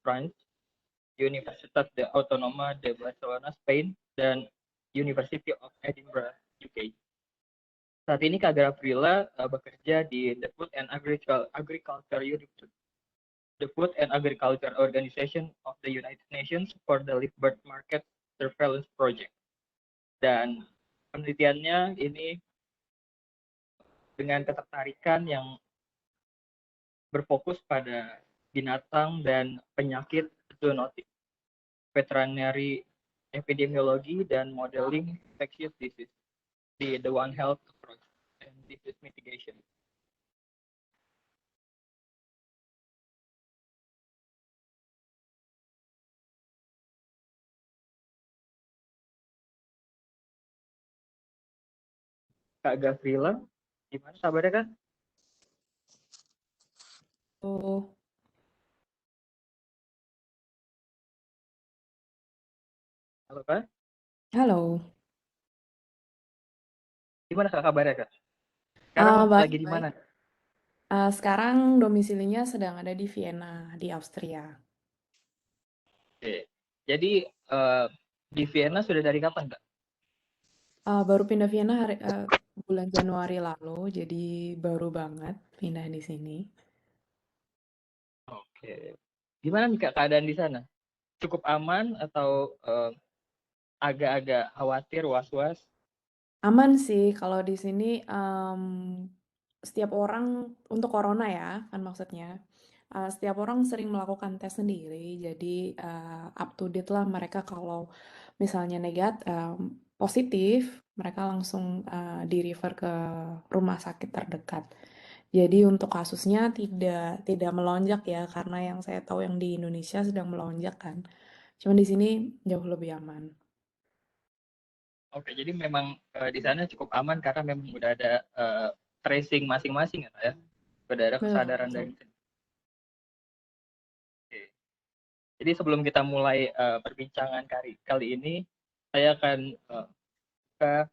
France, Universitat de Autonoma de Barcelona, Spain, dan University of Edinburgh, UK. Saat ini Kak Gavrila bekerja di the Food and Agriculture Organization of the United Nations for the Live Bird Market Surveillance Project. Dan penelitiannya ini dengan ketertarikan yang berfokus pada binatang dan penyakit zoonotik, veterinary epidemiologi, dan modeling infectious disease di The One Health Approach and Disease Mitigation. Kak Gavrila, gimana kabarnya Kak? Oh, Halo Kak, halo. gimana Kak kabarnya Kak? Sekarang Baik, lagi di baik. mana? Sekarang domisilinya sedang ada di Vienna, di Austria. Oke. Jadi di Vienna sudah dari kapan Kak? Baru pindah Vienna bulan Januari lalu, jadi baru banget pindah di sini. Oke. Gimana nih Kak keadaan di sana? Cukup aman atau agak-agak khawatir, was-was? Aman sih kalau di sini setiap orang untuk corona ya kan maksudnya. Setiap orang sering melakukan tes sendiri, jadi up to date lah mereka kalau misalnya positif, mereka langsung di-refer ke rumah sakit terdekat. Jadi untuk kasusnya tidak melonjak ya, karena yang saya tahu yang di Indonesia sedang melonjak kan. Cuman di sini jauh lebih aman. Oke, jadi memang di sana cukup aman karena memang udah ada tracing masing-masing ya, Kak, ya. Udah ada Betul, kesadaran betul. dari sini. Oke. Jadi sebelum kita mulai perbincangan kali ini, saya akan buka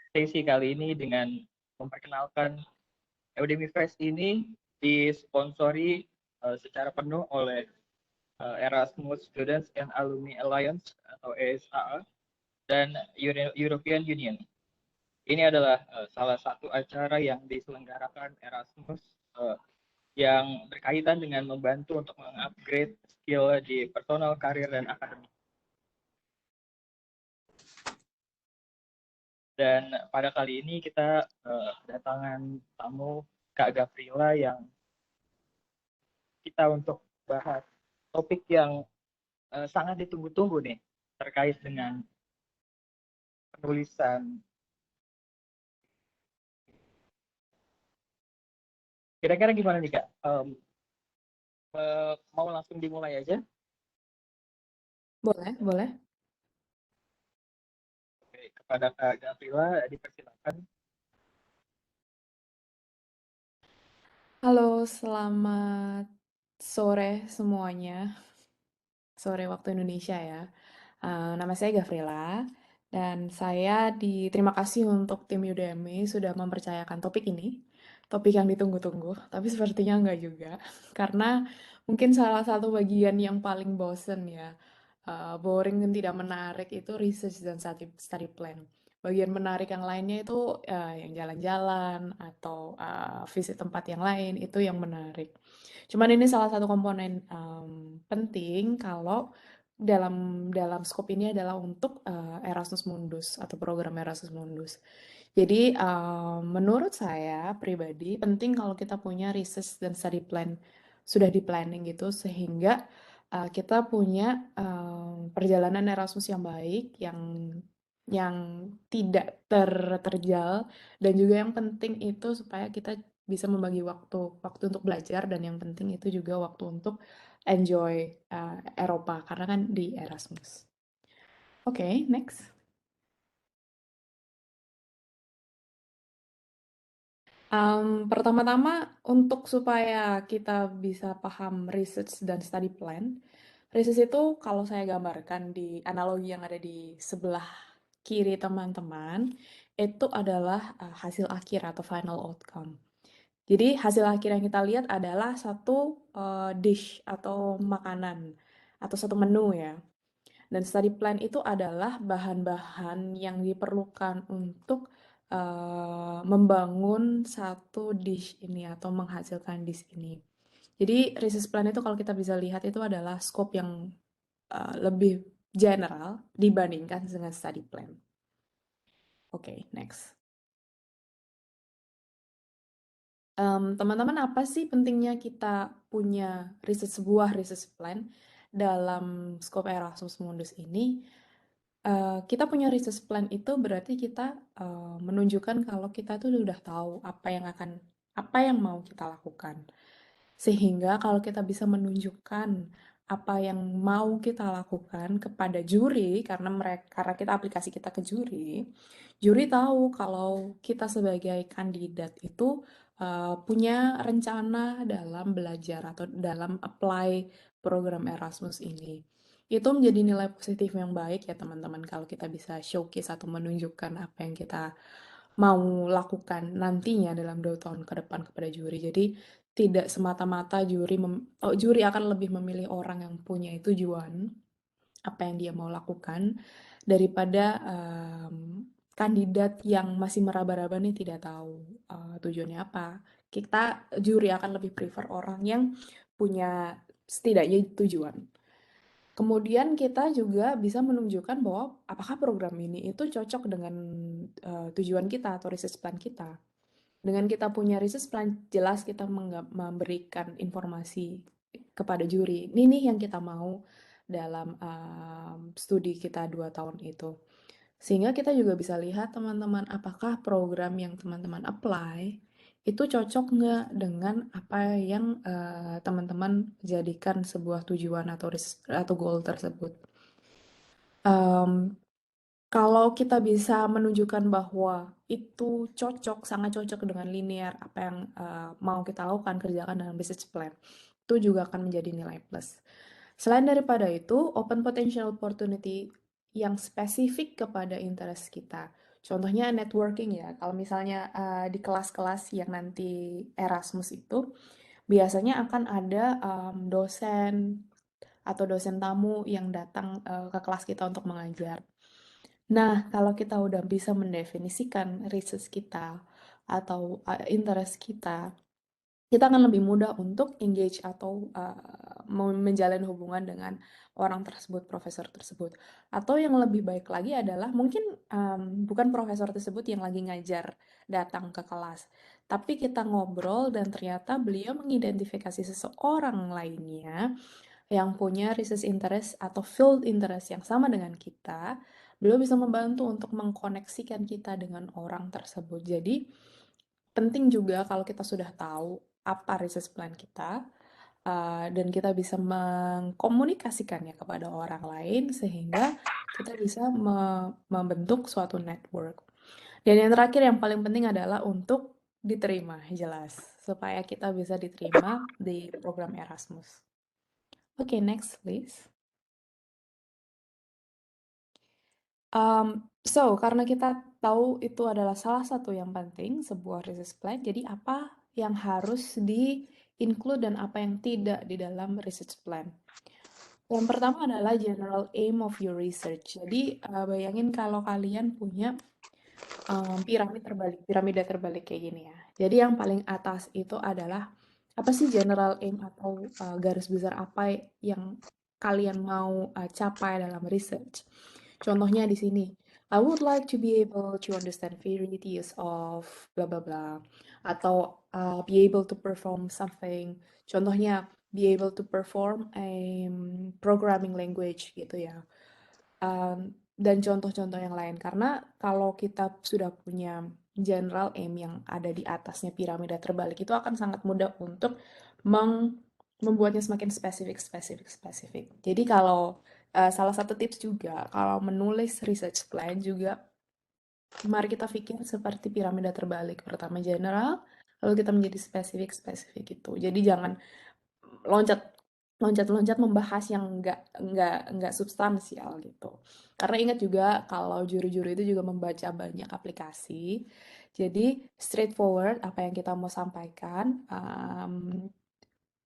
sesi kali ini dengan memperkenalkan Udemy Fest ini disponsori secara penuh oleh Erasmus Students and Alumni Alliance atau ESAA dan European Union. Ini adalah salah satu acara yang diselenggarakan Erasmus yang berkaitan dengan membantu untuk mengupgrade skill di personal, karir, dan akademik. Dan pada kali ini kita kedatangan tamu Kak Gavrila yang kita untuk bahas topik yang sangat ditunggu-tunggu nih terkait dengan penulisan. Kira-kira gimana nih Kak? Mau langsung dimulai aja? Boleh, boleh. Oke, kepada Kak Gavrila dipersilakan. Halo, selamat sore semuanya. Sore waktu Indonesia ya. Nama saya Gavrila dan terima kasih untuk tim Udemy sudah mempercayakan topik ini. Topik yang ditunggu-tunggu, tapi sepertinya enggak juga. Karena mungkin salah satu bagian yang paling bosen ya, boring dan tidak menarik itu research dan study plan. Bagian menarik yang lainnya itu yang jalan-jalan atau visit tempat yang lain itu yang menarik. Cuman ini salah satu komponen penting kalau dalam skop ini adalah untuk Erasmus Mundus atau program Erasmus Mundus. Jadi menurut saya pribadi penting kalau kita punya research dan study plan sudah di planning gitu sehingga kita punya perjalanan Erasmus yang baik yang tidak terjal dan juga yang penting itu supaya kita bisa membagi waktu untuk belajar dan yang penting itu juga waktu untuk enjoy Eropa karena kan di Erasmus. Oke, next. Pertama-tama untuk supaya kita bisa paham research dan study plan, research itu kalau saya gambarkan di analogi yang ada di sebelah kiri teman-teman, itu adalah hasil akhir atau final outcome. Jadi hasil akhir yang kita lihat adalah satu dish atau makanan atau satu menu ya. Dan study plan itu adalah bahan-bahan yang diperlukan untuk membangun satu dish ini atau menghasilkan dish ini. Jadi research plan itu kalau kita bisa lihat itu adalah scope yang lebih general dibandingkan dengan study plan. Oke, next. Teman-teman, apa sih pentingnya kita punya sebuah research plan dalam scope Erasmus Mundus ini? Kita punya research plan itu berarti kita menunjukkan kalau kita tuh udah tahu apa yang mau kita lakukan. Sehingga kalau kita bisa menunjukkan apa yang mau kita lakukan kepada juri, karena kita aplikasi kita ke juri, juri tahu kalau kita sebagai kandidat itu punya rencana dalam belajar atau dalam apply program Erasmus ini. Itu menjadi nilai positif yang baik ya teman-teman kalau kita bisa showcase atau menunjukkan apa yang kita mau lakukan nantinya dalam 2 tahun ke depan kepada juri. Jadi tidak semata-mata juri akan lebih memilih orang yang punya tujuan apa yang dia mau lakukan daripada kandidat yang masih meraba-raba nih tidak tahu tujuannya apa. Juri akan lebih prefer orang yang punya setidaknya tujuan. Kemudian kita juga bisa menunjukkan bahwa apakah program ini itu cocok dengan tujuan kita atau research plan kita. Dengan kita punya research plan, jelas kita memberikan informasi kepada juri. Ini nih yang kita mau dalam studi kita 2 tahun itu. Sehingga kita juga bisa lihat teman-teman, apakah program yang teman-teman apply itu cocok nggak dengan apa yang teman-teman jadikan sebuah tujuan atau goal tersebut. Kalau kita bisa menunjukkan bahwa itu sangat cocok dengan linear apa yang mau kita lakukan, kerjakan dalam research plan, itu juga akan menjadi nilai plus. Selain daripada itu, open potential opportunity yang spesifik kepada interest kita. Contohnya networking ya, kalau misalnya di kelas-kelas yang nanti Erasmus itu, biasanya akan ada dosen atau dosen tamu yang datang ke kelas kita untuk mengajar. Nah, kalau kita udah bisa mendefinisikan research kita atau interest kita akan lebih mudah untuk engage atau menjalin hubungan dengan orang tersebut, profesor tersebut. Atau yang lebih baik lagi adalah mungkin bukan profesor tersebut yang lagi ngajar datang ke kelas, tapi kita ngobrol dan ternyata beliau mengidentifikasi seseorang lainnya yang punya research interest atau field interest yang sama dengan kita, beliau bisa membantu untuk mengkoneksikan kita dengan orang tersebut. Jadi, penting juga kalau kita sudah tahu apa research plan kita, dan kita bisa mengkomunikasikannya kepada orang lain, sehingga kita bisa membentuk suatu network. Dan yang terakhir, yang paling penting adalah untuk diterima, jelas, supaya kita bisa diterima di program Erasmus. Oke, next please. Karena kita tahu itu adalah salah satu yang penting, sebuah research plan, jadi apa yang harus di-include dan apa yang tidak di dalam research plan? Yang pertama adalah general aim of your research. Jadi, bayangin kalau kalian punya piramida terbalik kayak gini ya. Jadi yang paling atas itu adalah apa sih general aim atau garis besar apa yang kalian mau capai dalam research. Contohnya di sini, I would like to be able to understand varieties of bla bla bla, atau be able to perform something. Contohnya, be able to perform a programming language gitu ya. Dan contoh-contoh yang lain. Karena kalau kita sudah punya general aim yang ada di atasnya piramida terbalik, itu akan sangat mudah untuk membuatnya semakin spesifik, spesifik, spesifik. Jadi kalau salah satu tips juga, kalau menulis research plan juga, mari kita pikir seperti piramida terbalik. Pertama general, lalu kita menjadi spesifik, spesifik itu. Jadi jangan loncat loncat-loncat membahas yang nggak substansial gitu. Karena ingat juga kalau juri-juri itu juga membaca banyak aplikasi. Jadi straightforward apa yang kita mau sampaikan,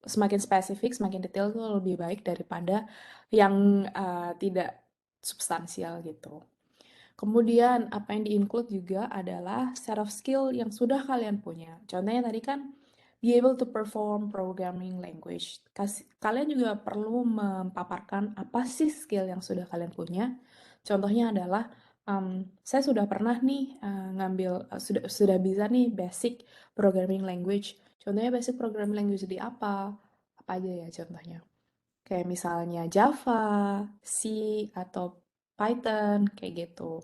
semakin spesifik, semakin detail itu lebih baik daripada yang tidak substansial gitu. Kemudian apa yang di-include juga adalah set of skill yang sudah kalian punya. Contohnya tadi kan be able to perform programming language. Kalian juga perlu memaparkan apa sih skill yang sudah kalian punya. Contohnya adalah saya sudah pernah nih ngambil sudah bisa nih basic programming language. Contohnya basic programming language di apa? Apa aja ya contohnya? Kayak misalnya Java, C, atau Python, kayak gitu.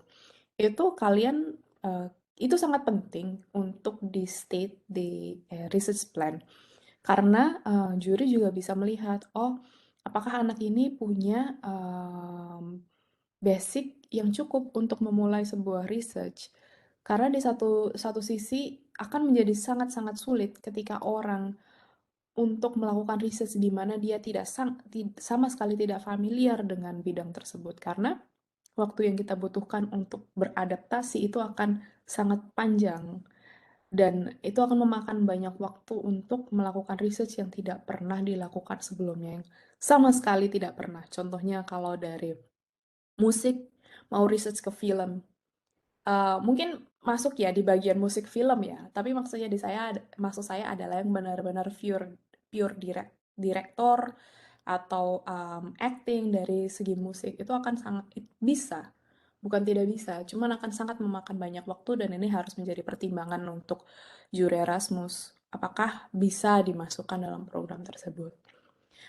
Itu kalian, eh, itu sangat penting untuk di state di research plan. Karena juri juga bisa melihat, oh, apakah anak ini punya basic yang cukup untuk memulai sebuah research. Karena di satu satu sisi akan menjadi sangat-sangat sulit ketika orang untuk melakukan riset di mana dia tidak sama sekali tidak familiar dengan bidang tersebut karena waktu yang kita butuhkan untuk beradaptasi itu akan sangat panjang dan itu akan memakan banyak waktu untuk melakukan research yang tidak pernah dilakukan sebelumnya, yang sama sekali tidak pernah. Contohnya kalau dari musik mau research ke film, mungkin masuk ya di bagian musik film ya, tapi maksud saya adalah yang benar-benar pure pure direktor atau acting dari segi musik itu akan sangat bisa, bukan tidak bisa, cuman akan sangat memakan banyak waktu dan ini harus menjadi pertimbangan untuk juri Erasmus. Apakah bisa dimasukkan dalam program tersebut?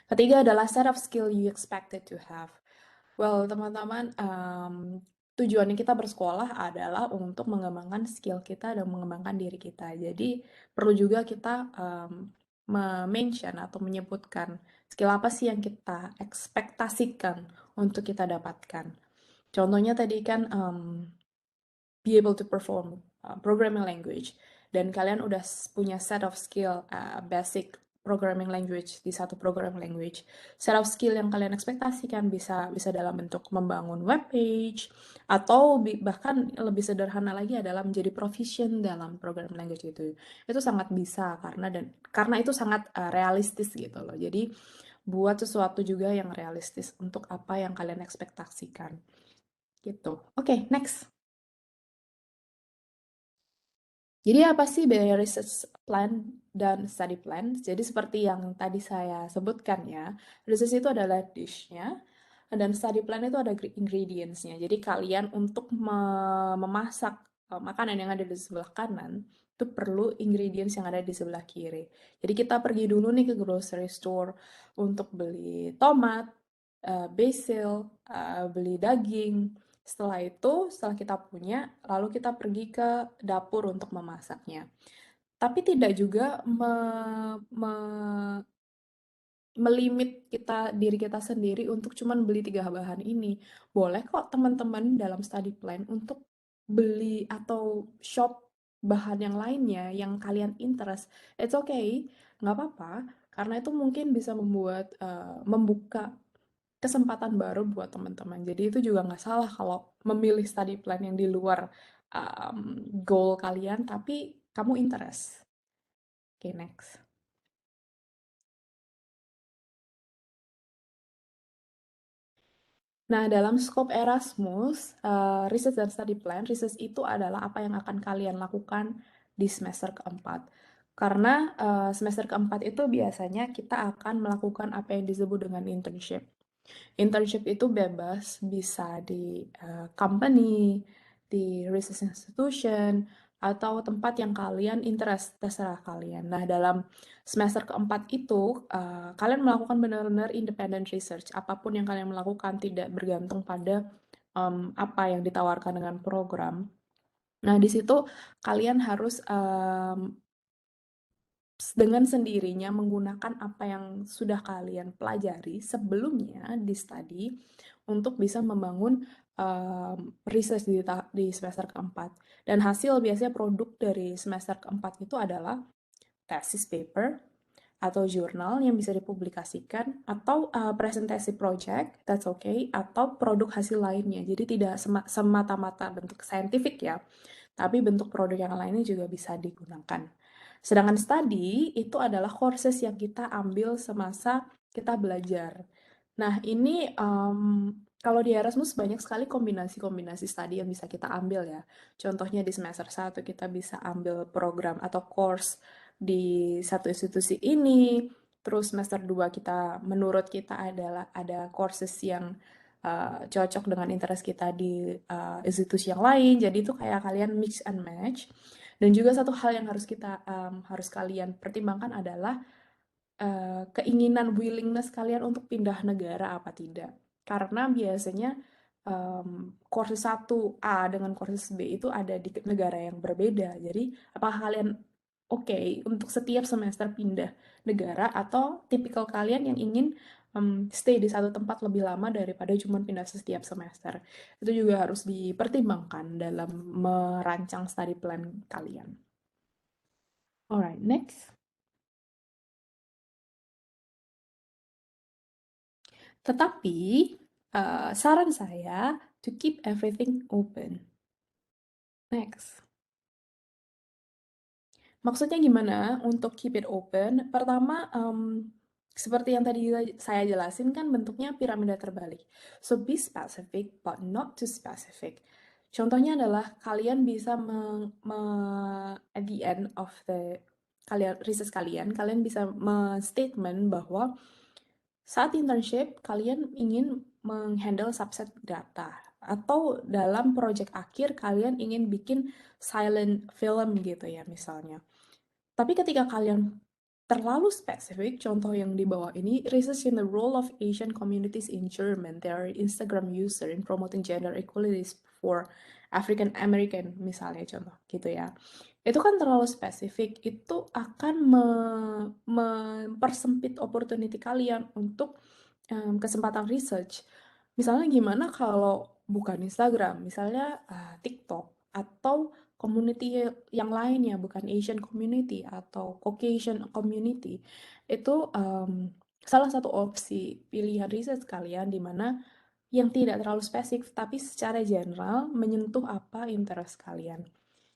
Ketiga adalah set of skill you expected to have. Well, teman-teman, tujuannya kita bersekolah adalah untuk mengembangkan skill kita dan mengembangkan diri kita. Jadi, perlu juga kita mention atau menyebutkan skill apa sih yang kita ekspektasikan untuk kita dapatkan. Contohnya tadi kan be able to perform programming language dan kalian udah punya set of skill basic programming language di satu programming language. Set of skill yang kalian ekspektasikan bisa bisa dalam bentuk membangun web page atau bahkan lebih sederhana lagi adalah menjadi proficient dalam programming language itu. Itu sangat bisa karena itu sangat realistis gitu loh. Jadi buat sesuatu juga yang realistis untuk apa yang kalian ekspektasikan gitu. Oke, next. Jadi apa sih bedanya research plan dan study plan? Jadi seperti yang tadi saya sebutkan ya, research itu adalah dish-nya, dan study plan itu ada ingredients-nya. Jadi kalian untuk memasak makanan yang ada di sebelah kanan, itu perlu ingredients yang ada di sebelah kiri. Jadi kita pergi dulu nih ke grocery store untuk beli tomat, basil, beli daging, setelah kita punya, lalu kita pergi ke dapur untuk memasaknya. Tapi tidak juga melimit diri kita sendiri untuk cuman beli 3 bahan ini. Boleh kok teman-teman dalam study plan untuk beli atau shop bahan yang lainnya yang kalian interest. It's okay, nggak apa-apa, karena itu mungkin bisa membuka kesempatan baru buat teman-teman. Jadi itu juga nggak salah kalau memilih study plan yang di luar goal kalian, tapi kamu interest. Oke, next. Nah, dalam skop Erasmus, research dan study plan, research itu adalah apa yang akan kalian lakukan di semester keempat. Karena semester keempat itu biasanya kita akan melakukan apa yang disebut dengan internship. Internship itu bebas, bisa di company, di research institution, atau tempat yang kalian interest, terserah kalian. Nah, dalam semester keempat itu, kalian melakukan benar-benar independent research. Apapun yang kalian melakukan tidak bergantung pada apa yang ditawarkan dengan program. Nah, di situ kalian harus dengan sendirinya menggunakan apa yang sudah kalian pelajari sebelumnya di study untuk bisa membangun research di semester keempat. Dan hasil biasanya produk dari semester keempat itu adalah thesis paper atau jurnal yang bisa dipublikasikan atau presentasi project, that's okay, atau produk hasil lainnya. Jadi tidak semata-mata bentuk saintifik ya, tapi bentuk produk yang lainnya juga bisa digunakan. Sedangkan study itu adalah courses yang kita ambil semasa kita belajar. Nah, ini kalau di Erasmus banyak sekali kombinasi-kombinasi studi yang bisa kita ambil ya. Contohnya di semester 1 kita bisa ambil program atau course di satu institusi ini, terus semester 2 kita menurut kita adalah ada courses yang cocok dengan interest kita di institusi yang lain. Jadi itu kayak kalian mix and match. Dan juga satu hal yang harus kalian pertimbangkan adalah keinginan willingness kalian untuk pindah negara apa tidak. Karena biasanya course 1A dengan course B itu ada di negara yang berbeda. Jadi, apakah kalian oke untuk setiap semester pindah negara atau tipikal kalian yang ingin stay di satu tempat lebih lama daripada cuma pindah setiap semester. Itu juga harus dipertimbangkan dalam merancang study plan kalian. Alright, next. Tetapi, saran saya to keep everything open. Next. Maksudnya gimana untuk keep it open? Pertama, seperti yang tadi saya jelasin kan bentuknya piramida terbalik. So be specific but not too specific. Contohnya adalah kalian bisa at the end of the riset kalian bisa statement bahwa saat internship, kalian ingin menghandle subset data, atau dalam project akhir kalian ingin bikin silent film gitu ya misalnya. Tapi ketika kalian terlalu spesifik, contoh yang di bawah ini, research in the role of Asian communities in German, their Instagram user in promoting gender equalities for African American, misalnya contoh gitu ya. Itu kan terlalu spesifik, itu akan mempersempit opportunity kalian untuk kesempatan research. Misalnya gimana kalau bukan Instagram, misalnya TikTok atau community yang lainnya, bukan Asian community atau Caucasian community. Itu salah satu opsi pilihan riset kalian di mana yang tidak terlalu spesifik tapi secara general menyentuh apa interest kalian.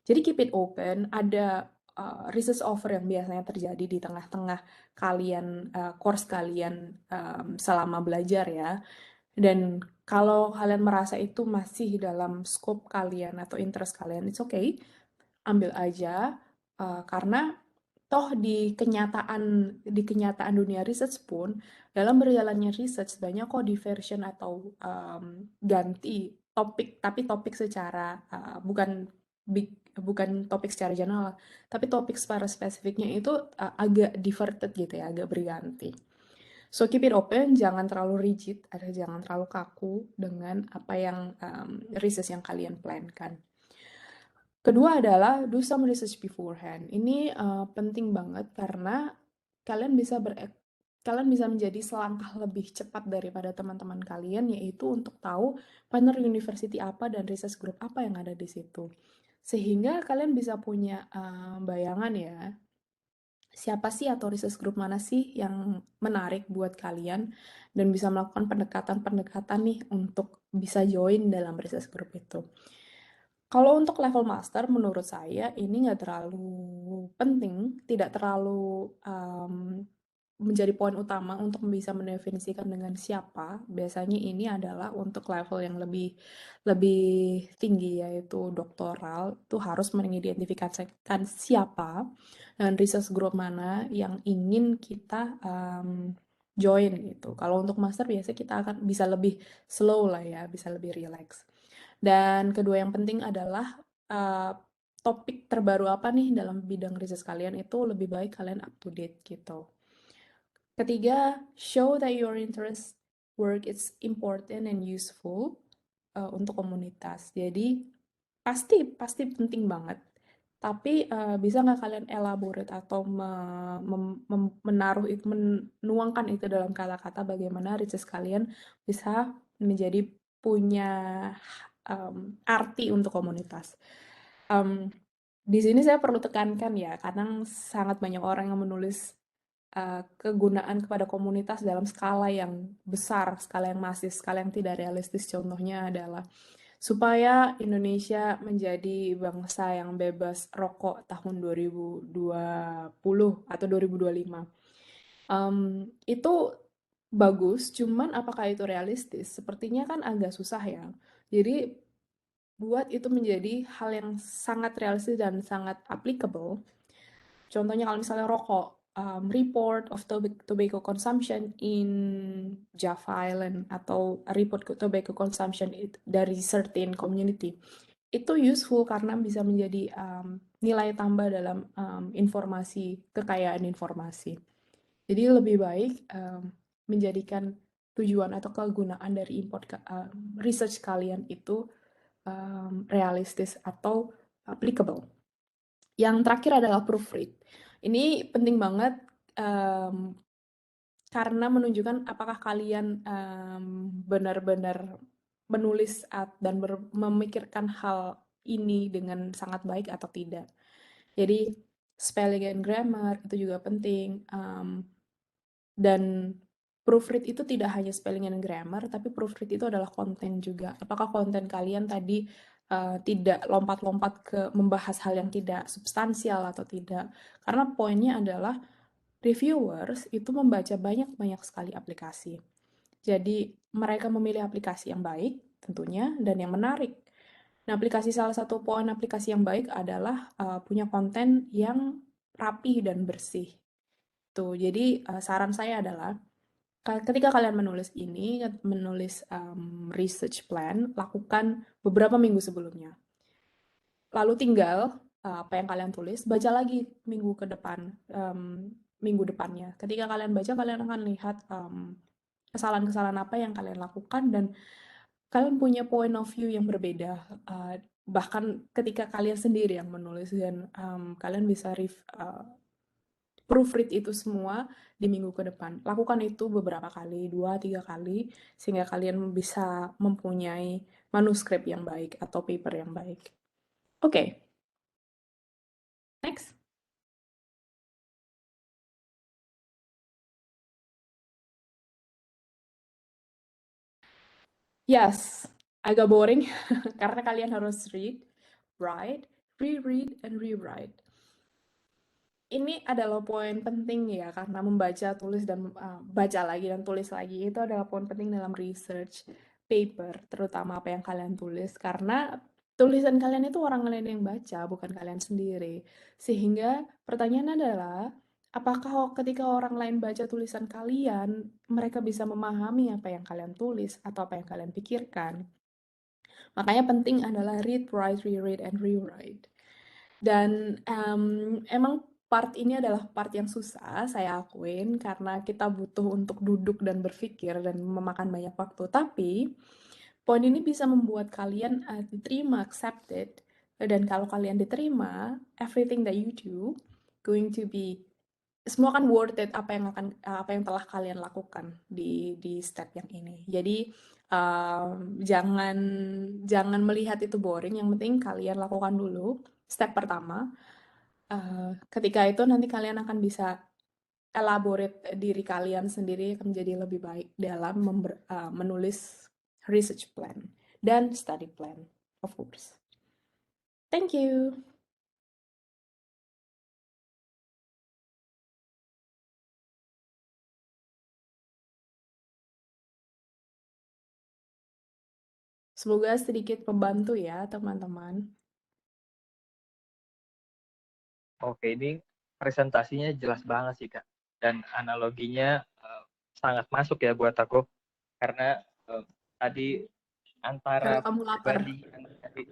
Jadi keep it open, ada research offer yang biasanya terjadi di tengah-tengah kalian, course kalian selama belajar ya. Dan kalau kalian merasa itu masih dalam scope kalian atau interest kalian, it's okay, ambil aja, karena toh di kenyataan dunia research pun, dalam berjalannya research banyak kok diversion atau ganti topik, tapi topik secara bukan topik secara general, tapi topik secara spesifiknya itu agak diverted gitu ya, agak berganti. So keep it open, jangan terlalu rigid, atau jangan terlalu kaku dengan apa yang research yang kalian plankan. Kedua adalah do some research beforehand. Ini penting banget karena kalian bisa kalian bisa menjadi selangkah lebih cepat daripada teman-teman kalian, yaitu untuk tahu partner university apa dan research group apa yang ada di situ. Sehingga kalian bisa punya bayangan ya, siapa sih atau research group mana sih yang menarik buat kalian dan bisa melakukan pendekatan-pendekatan nih untuk bisa join dalam research group itu. Kalau untuk level master, menurut saya ini nggak terlalu penting, tidak terlalu menjadi poin utama untuk bisa mendefinisikan dengan siapa. Biasanya ini adalah untuk level yang lebih lebih tinggi, yaitu doktoral, itu harus mengidentifikasikan siapa dan research group mana yang ingin kita join gitu. Kalau untuk master biasanya kita akan bisa lebih slow lah ya, bisa lebih relax. Dan kedua yang penting adalah topik terbaru apa nih dalam bidang riset kalian itu lebih baik kalian up to date gitu. Ketiga, show that your interest work is important and useful untuk komunitas. Jadi pasti penting banget. Tapi bisa nggak kalian elaborate atau menaruh itu, menuangkan itu dalam kata-kata bagaimana riset kalian bisa menjadi punya arti untuk komunitas. Di sini saya perlu tekankan ya, kadang sangat banyak orang yang menulis kegunaan kepada komunitas dalam skala yang besar, skala yang masif, skala yang tidak realistis. Contohnya adalah supaya Indonesia menjadi bangsa yang bebas rokok tahun 2020 atau 2025. Itu bagus, cuman apakah itu realistis? Sepertinya kan agak susah ya. Jadi buat itu menjadi hal yang sangat realistis dan sangat applicable. Contohnya kalau misalnya rokok, report of tobacco consumption in Java Island atau report tobacco consumption dari certain community itu useful karena bisa menjadi nilai tambah dalam informasi, kekayaan informasi. Jadi lebih baik menjadikan tujuan atau kegunaan dari research kalian itu realistis atau applicable. Yang terakhir adalah proofread. Ini penting banget karena menunjukkan apakah kalian benar-benar menulis dan memikirkan hal ini dengan sangat baik atau tidak. Jadi spelling and grammar itu juga penting. Dan proofread itu tidak hanya spelling and grammar, tapi proofread itu adalah konten juga. Apakah konten kalian tadi tidak lompat-lompat ke membahas hal yang tidak substansial atau tidak? Karena poinnya adalah reviewers itu membaca banyak-banyak sekali aplikasi. Jadi mereka memilih aplikasi yang baik tentunya dan yang menarik. Nah, salah satu poin aplikasi yang baik adalah punya konten yang rapi dan bersih. Tuh, jadi saran saya adalah ketika kalian menulis research plan, lakukan beberapa minggu sebelumnya. Lalu tinggal apa yang kalian tulis, baca lagi minggu depannya. Ketika kalian baca, kalian akan lihat kesalahan-kesalahan apa yang kalian lakukan dan kalian punya point of view yang berbeda. Bahkan ketika kalian sendiri yang menulis dan kalian bisa proofread itu semua di minggu ke depan. Lakukan itu beberapa kali, 2-3 kali, sehingga kalian bisa mempunyai manuskrip yang baik atau paper yang baik. Oke, next. Yes, agak boring karena kalian harus read, write, reread, and rewrite. Ini adalah poin penting ya, karena membaca, tulis, dan baca lagi dan tulis lagi itu adalah poin penting dalam research paper, terutama apa yang kalian tulis, karena tulisan kalian itu orang lain yang baca, bukan kalian sendiri. Sehingga pertanyaan adalah, apakah ketika orang lain baca tulisan kalian, mereka bisa memahami apa yang kalian tulis atau apa yang kalian pikirkan? Makanya penting adalah read, write, reread, and rewrite. Dan emang part ini adalah part yang susah, saya akuin, karena kita butuh untuk duduk dan berpikir dan memakan banyak waktu. Tapi poin ini bisa membuat kalian diterima, accepted. Dan kalau kalian diterima, everything that you do going to be semua kan worth it apa yang telah kalian lakukan di step yang ini. Jadi jangan jangan melihat itu boring. Yang penting kalian lakukan dulu step pertama. Ketika itu nanti kalian akan bisa elaborate diri kalian sendiri akan menjadi lebih baik dalam menulis research plan dan study plan, of course. Thank you. Semoga sedikit membantu ya, teman-teman. Oke, ini presentasinya jelas banget sih, Kak. Dan analoginya sangat masuk ya buat aku. Karena tadi antara Karena kamu lapar. perbandingan tadi.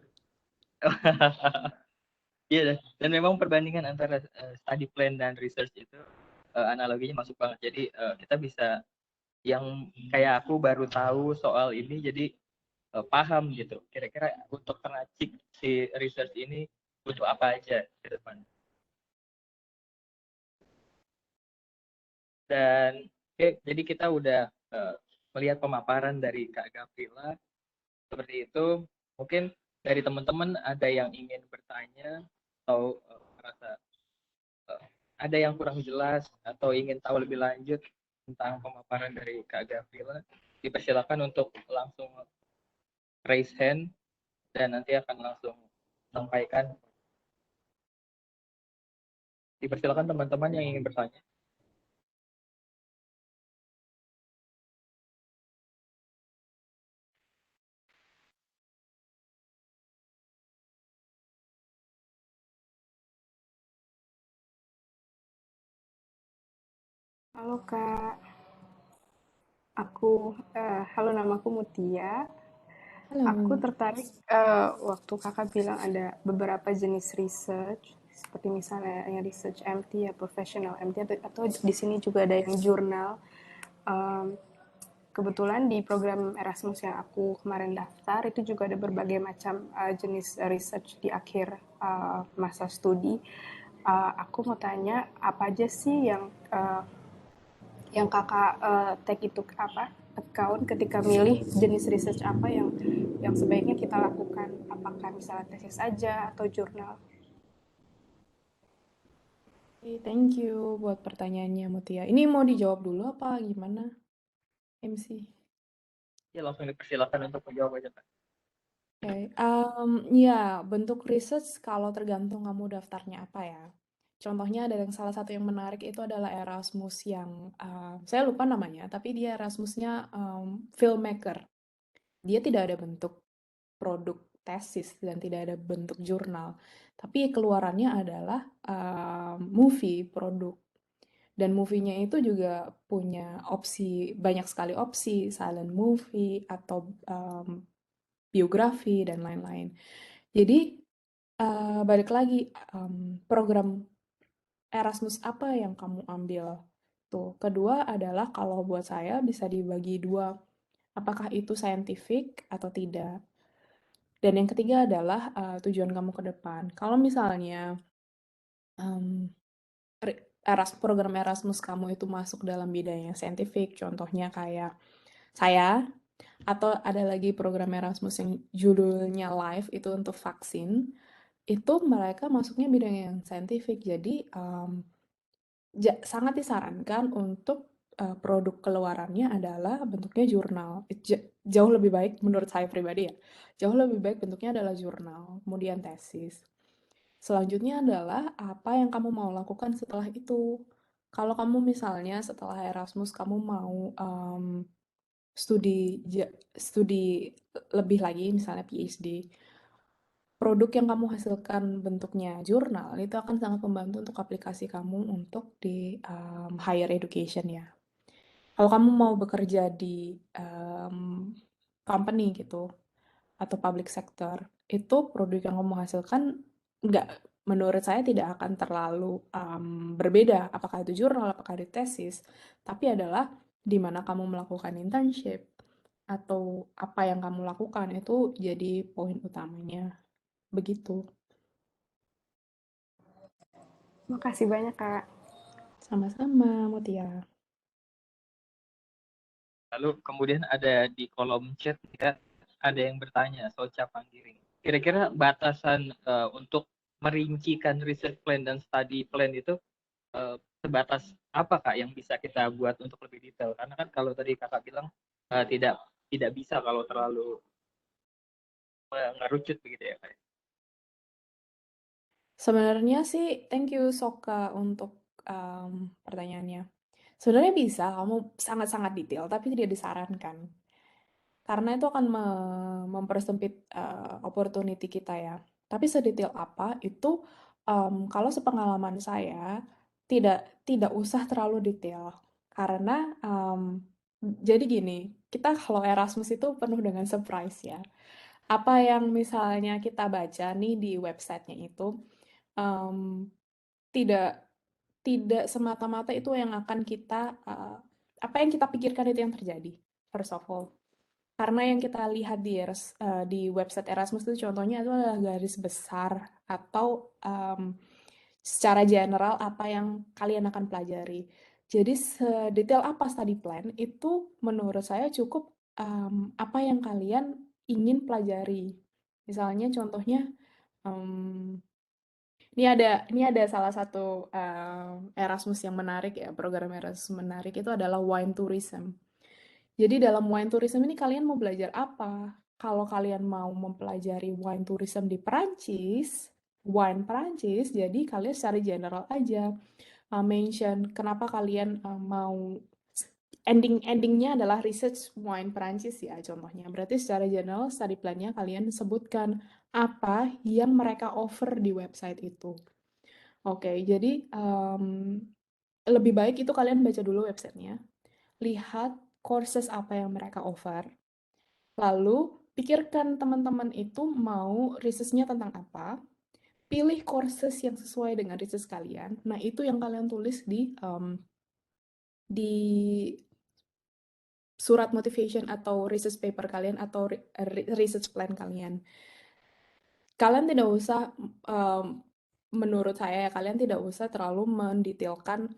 Iya, dan memang perbandingan antara study plan dan research itu analoginya masuk banget. Jadi kita bisa yang kayak aku baru tahu soal ini, jadi paham gitu. Kira-kira untuk meracik si research ini butuh apa aja ke depan. Dan jadi kita udah melihat pemaparan dari Kak Gavrila seperti itu. Mungkin dari teman-teman ada yang ingin bertanya atau merasa ada yang kurang jelas atau ingin tahu lebih lanjut tentang pemaparan dari Kak Gavrila, dipersilakan untuk langsung raise hand dan nanti akan langsung sampaikan. Dipersilakan teman-teman yang ingin bertanya. Halo Kak, halo, namaku Mutia. Halo. Aku tertarik waktu Kakak bilang ada beberapa jenis research, seperti misalnya yang research MT ya, professional MT, atau di sini juga ada yang jurnal. Em, Kebetulan di program Erasmus yang aku kemarin daftar itu juga ada berbagai macam jenis research di akhir masa studi. Aku mau tanya apa aja sih yang kakak take itu apa account ketika milih jenis research apa yang sebaiknya kita lakukan, apakah misalnya tesis aja atau jurnal? Oke, thank you buat pertanyaannya Mutia. Ini mau dijawab dulu apa gimana, MC? Ya, langsung dipersilakan untuk menjawab aja, Kak. Oke, ya bentuk research kalau tergantung kamu daftarnya apa ya. Contohnya ada yang salah satu yang menarik itu adalah Erasmus yang saya lupa namanya, tapi dia Erasmusnya filmmaker. Dia tidak ada bentuk produk tesis dan tidak ada bentuk jurnal, tapi keluarannya adalah movie produk. Dan movie-nya itu juga punya opsi, banyak sekali opsi, silent movie atau biografi dan lain-lain. Jadi balik lagi program Erasmus apa yang kamu ambil tuh. Kedua adalah kalau buat saya bisa dibagi dua, apakah itu scientific atau tidak. Dan yang ketiga adalah tujuan kamu ke depan. Kalau misalnya um, program Erasmus kamu itu masuk dalam bidang yang saintifik, contohnya kayak saya, atau ada lagi program Erasmus yang judulnya Live itu untuk vaksin, itu mereka masuknya bidang yang saintifik. Jadi sangat disarankan untuk produk keluarannya adalah bentuknya jurnal. Jauh lebih baik menurut saya pribadi ya. Jauh lebih baik bentuknya adalah jurnal, kemudian tesis. Selanjutnya adalah apa yang kamu mau lakukan setelah itu. Kalau kamu misalnya setelah Erasmus kamu mau studi lebih lagi, misalnya PhD, produk yang kamu hasilkan bentuknya jurnal itu akan sangat membantu untuk aplikasi kamu untuk di higher education ya. Kalau kamu mau bekerja di company gitu atau public sector, itu produk yang kamu hasilkan nggak, menurut saya tidak akan terlalu berbeda, apakah itu jurnal, apakah itu tesis, tapi adalah di mana kamu melakukan internship atau apa yang kamu lakukan itu jadi poin utamanya. Begitu. Makasih banyak Kak. Sama-sama, Mutia. Lalu kemudian ada di kolom chat kita ada yang bertanya soal capang giring. Kira-kira batasan untuk merincikan research plan dan study plan itu sebatas apa Kak yang bisa kita buat untuk lebih detail? Karena kan kalau tadi Kakak bilang tidak tidak bisa kalau terlalu ngerucut begitu ya Kak. Sebenarnya sih, thank you Soka untuk pertanyaannya. Sebenarnya bisa, kamu sangat-sangat detail, tapi tidak disarankan. Karena itu akan mempersempit opportunity kita ya. Tapi sedetail apa itu, kalau sepengalaman saya, tidak usah terlalu detail. Karena jadi gini, kita kalau Erasmus itu penuh dengan surprise ya. Apa yang misalnya kita baca nih di websitenya itu, em, tidak tidak semata-mata itu yang akan kita apa yang kita pikirkan itu yang terjadi, first of all. Karena yang kita lihat di website Erasmus itu contohnya itu adalah garis besar atau secara general apa yang kalian akan pelajari. Jadi sedetail apa study plan itu menurut saya cukup apa yang kalian ingin pelajari. Misalnya contohnya ini ada salah satu Erasmus yang menarik ya, program Erasmus menarik itu adalah wine tourism. Jadi dalam wine tourism ini kalian mau belajar apa? kalau kalian mau mempelajari wine tourism di Perancis, wine Perancis, jadi kalian secara general aja mention kenapa kalian mau endingnya adalah research wine Perancis ya contohnya. Berarti secara general study plan-nya kalian sebutkan apa yang mereka offer di website itu. Oke, jadi lebih baik itu kalian baca dulu websitenya, lihat courses apa yang mereka offer, lalu pikirkan teman-teman itu mau research-nya tentang apa, pilih courses yang sesuai dengan research kalian. Nah, itu yang kalian tulis di surat motivation atau research paper kalian atau research plan kalian. Kalian tidak usah, menurut saya ya, kalian tidak usah terlalu mendetailkan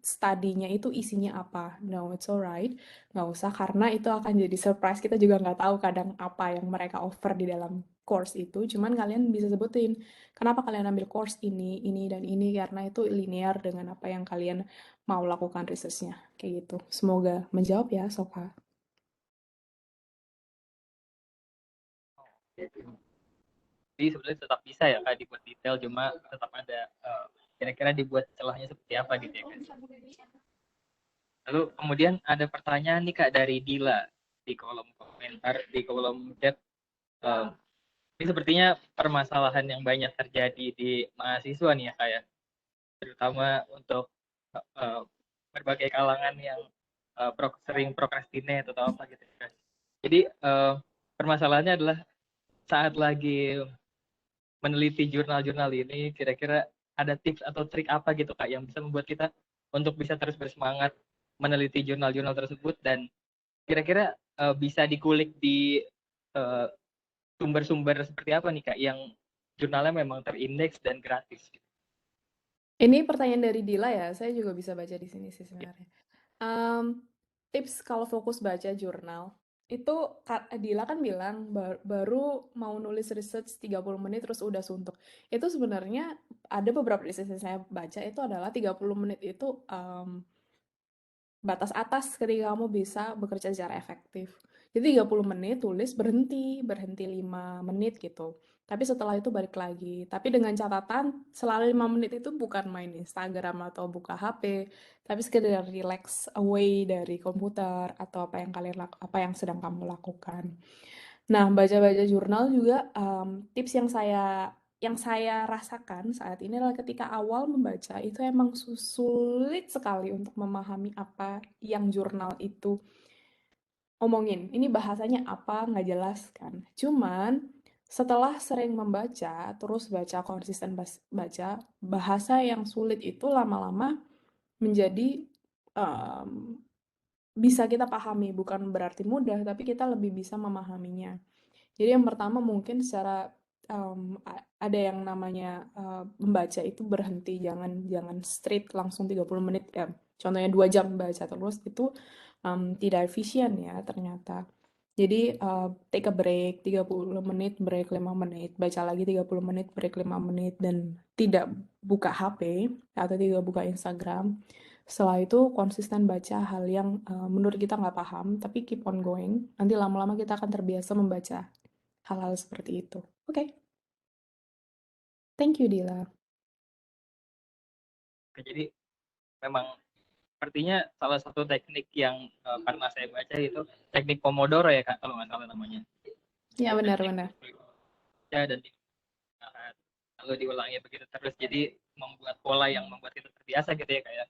studinya itu isinya apa. No, it's alright. Nggak usah, karena itu akan jadi surprise. Kita juga nggak tahu kadang apa yang mereka offer di dalam course itu. Cuman kalian bisa sebutin, kenapa kalian ambil course ini, dan ini, karena itu linear dengan apa yang kalian mau lakukan research-nya. Kayak gitu. Semoga menjawab ya, Soka. Jadi sebenarnya tetap bisa ya Kak dibuat detail, cuma tetap ada kira-kira dibuat celahnya seperti apa gitu ya Kak. Lalu kemudian ada pertanyaan nih Kak dari Dila di kolom komentar, di kolom chat. Ini sepertinya permasalahan yang banyak terjadi di mahasiswa nih ya Kak ya, terutama untuk berbagai kalangan yang sering procrastinate atau apa gitu ya. Jadi permasalahannya adalah saat lagi meneliti jurnal-jurnal ini, kira-kira ada tips atau trik apa gitu Kak yang bisa membuat kita untuk bisa terus bersemangat meneliti jurnal-jurnal tersebut, dan kira-kira bisa dikulik di sumber-sumber seperti apa nih Kak yang jurnalnya memang terindeks dan gratis? Ini pertanyaan dari Dila ya, saya juga bisa baca di sini sih sebenarnya. Tips kalau fokus baca jurnal, itu Dila kan bilang baru mau nulis research 30 menit terus udah suntuk. Itu sebenarnya ada beberapa research yang saya baca itu adalah 30 menit itu batas atas ketika kamu bisa bekerja secara efektif. Jadi 30 menit tulis, berhenti 5 menit gitu. Tapi setelah itu balik lagi. Tapi dengan catatan selalu 5 menit itu bukan main Instagram atau buka HP, tapi sekedar relax away dari komputer atau apa yang sedang kamu lakukan. Nah, baca-baca jurnal juga tips yang saya rasakan saat ini adalah ketika awal membaca itu emang sulit sekali untuk memahami apa yang jurnal itu omongin. Ini bahasanya apa, nggak jelas kan. Cuman setelah sering membaca, terus baca konsisten baca, bahasa yang sulit itu lama-lama menjadi bisa kita pahami. Bukan berarti mudah, tapi kita lebih bisa memahaminya. Jadi yang pertama mungkin secara ada yang namanya membaca itu berhenti, jangan straight langsung 30 menit ya. Contohnya 2 jam baca terus itu tidak efisien ya ternyata. Jadi take a break 30 menit, break 5 menit, baca lagi 30 menit, break 5 menit, dan tidak buka HP atau tidak buka Instagram. Setelah itu konsisten baca hal yang menurut kita nggak paham, tapi keep on going. Nanti lama-lama kita akan terbiasa membaca hal-hal seperti itu. Oke. Thank you, Dila. Jadi memang sepertinya salah satu teknik yang pernah saya baca itu teknik Pomodoro ya Kak, kalau nggak salah namanya. Ya, benar-benar. Ya, dan lalu diulangi begitu terus, jadi membuat pola yang membuat kita terbiasa gitu ya Kak ya.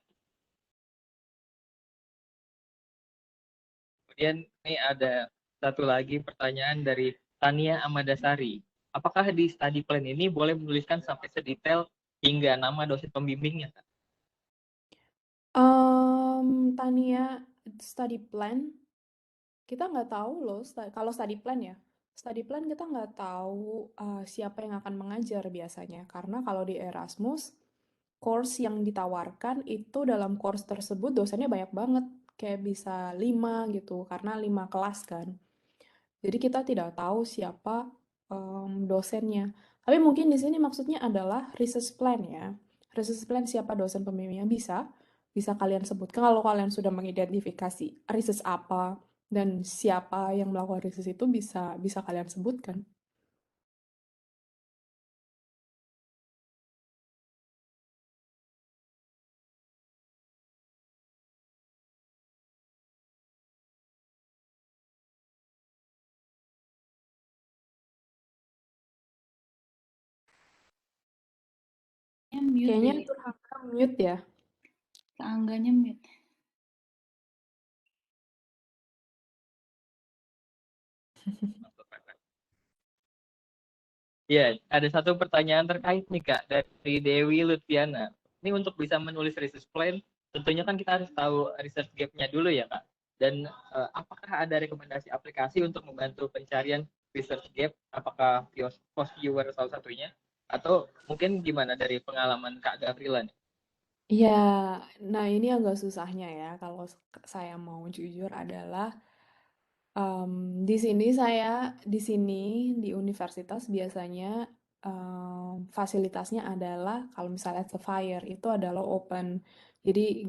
Kemudian ini ada satu lagi pertanyaan dari Tania Amadasari. Apakah di study plan ini boleh menuliskan sampai sedetail hingga nama dosen pembimbingnya? Tania, study plan, kita nggak tahu loh, kalau study plan ya. Study plan kita nggak tahu siapa yang akan mengajar biasanya. Karena kalau di Erasmus, course yang ditawarkan itu dalam course tersebut dosennya banyak banget. Kayak bisa 5 gitu, karena 5 kelas kan. Jadi kita tidak tahu siapa dosennya. Tapi mungkin di sini maksudnya adalah research plan ya. Research plan siapa dosen pembimbingnya bisa kalian sebutkan kalau kalian sudah mengidentifikasi research apa Dan siapa yang melakukan riset itu bisa kalian sebutkan. Mute Kayaknya deh. Turhaka mute ya. Keangganya mute. Iya, ada satu pertanyaan terkait nih Kak dari Dewi Lutfiana. Ini untuk bisa menulis research plan, tentunya kan kita harus tahu research gap-nya dulu ya Kak. Dan apakah ada rekomendasi aplikasi untuk membantu pencarian research gap? Apakah Post Viewer salah satunya? Atau mungkin gimana dari pengalaman Kak Gavrila nih? Iya, nah ini agak susahnya ya kalau saya mau jujur adalah di sini di universitas biasanya fasilitasnya adalah kalau misalnya Sapphire itu adalah open, jadi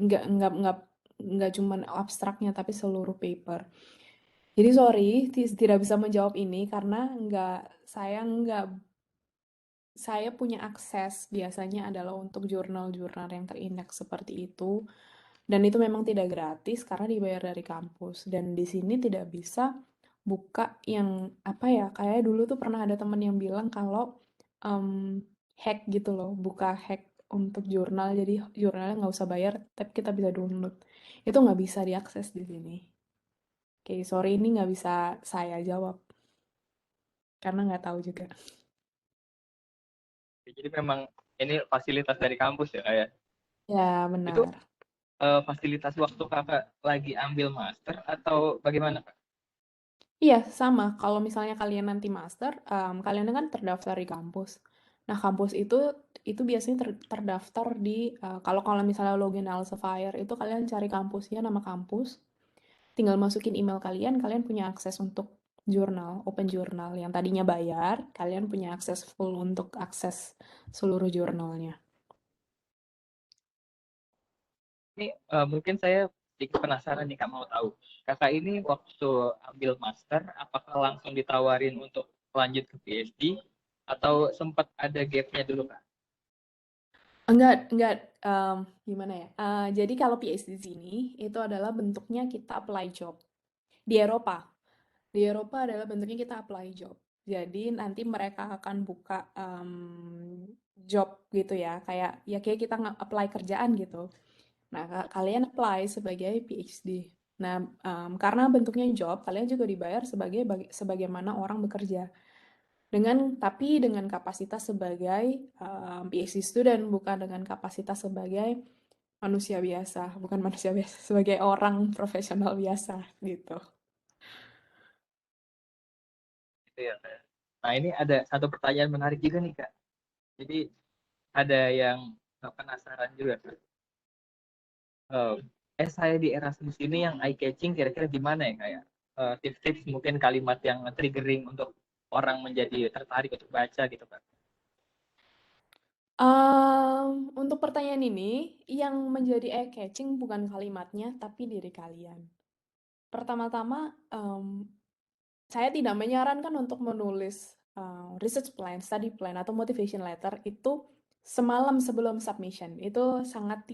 nggak cuman abstraknya tapi seluruh paper. Jadi sorry, tidak bisa menjawab ini karena nggak saya punya akses biasanya adalah untuk jurnal-jurnal yang terindeks seperti itu. Dan itu memang tidak gratis karena dibayar dari kampus. Dan di sini tidak bisa buka yang apa ya, kayak dulu tuh pernah ada teman yang bilang kalau hack gitu loh, buka hack untuk jurnal, jadi jurnalnya nggak usah bayar, tapi kita bisa download. Itu nggak bisa diakses di sini. Oke, sorry ini nggak bisa saya jawab karena nggak tahu juga. Jadi memang ini fasilitas dari kampus ya Kak ya? Ya, Itu benar. fasilitas waktu Kakak lagi ambil master atau bagaimana Kak? Iya, sama. Kalau misalnya kalian nanti master, kalian kan terdaftar di kampus. Nah, kampus itu biasanya terdaftar di kalau kalau misalnya login Elsevier itu kalian cari kampusnya, nama kampus, tinggal masukin email kalian, kalian punya akses untuk jurnal, open jurnal yang tadinya bayar, kalian punya akses full untuk akses seluruh jurnalnya. Ini mungkin saya sedikit penasaran nih Kak, mau tahu. Kakak ini waktu ambil master, apakah langsung ditawarin untuk lanjut ke PhD atau sempat ada gap-nya dulu Kak? Enggak, gimana ya? Jadi kalau PhD di sini itu adalah bentuknya kita apply job di Eropa. Di Eropa adalah bentuknya kita apply job. Jadi nanti mereka akan buka job gitu ya, kayak kita apply kerjaan gitu. Nah, kalian apply sebagai PhD. Nah, karena bentuknya job, kalian juga dibayar sebagaimana orang bekerja. Tapi dengan kapasitas sebagai PhD student, bukan dengan kapasitas sebagai manusia biasa, bukan manusia biasa, sebagai orang profesional biasa gitu. Gitu ya, Kak. Nah ini ada satu pertanyaan menarik juga nih Kak. Jadi ada yang penasaran juga Kak. Saya di Erasmus ini yang eye catching kira-kira gimana ya kayak tips-tips mungkin kalimat yang triggering untuk orang menjadi tertarik untuk baca gitu Kak. Untuk pertanyaan ini, yang menjadi eye-catching bukan kalimatnya, tapi diri kalian. Pertama-tama, saya tidak menyarankan untuk menulis research plan, study plan, atau motivation letter itu semalam sebelum submission. Itu sangat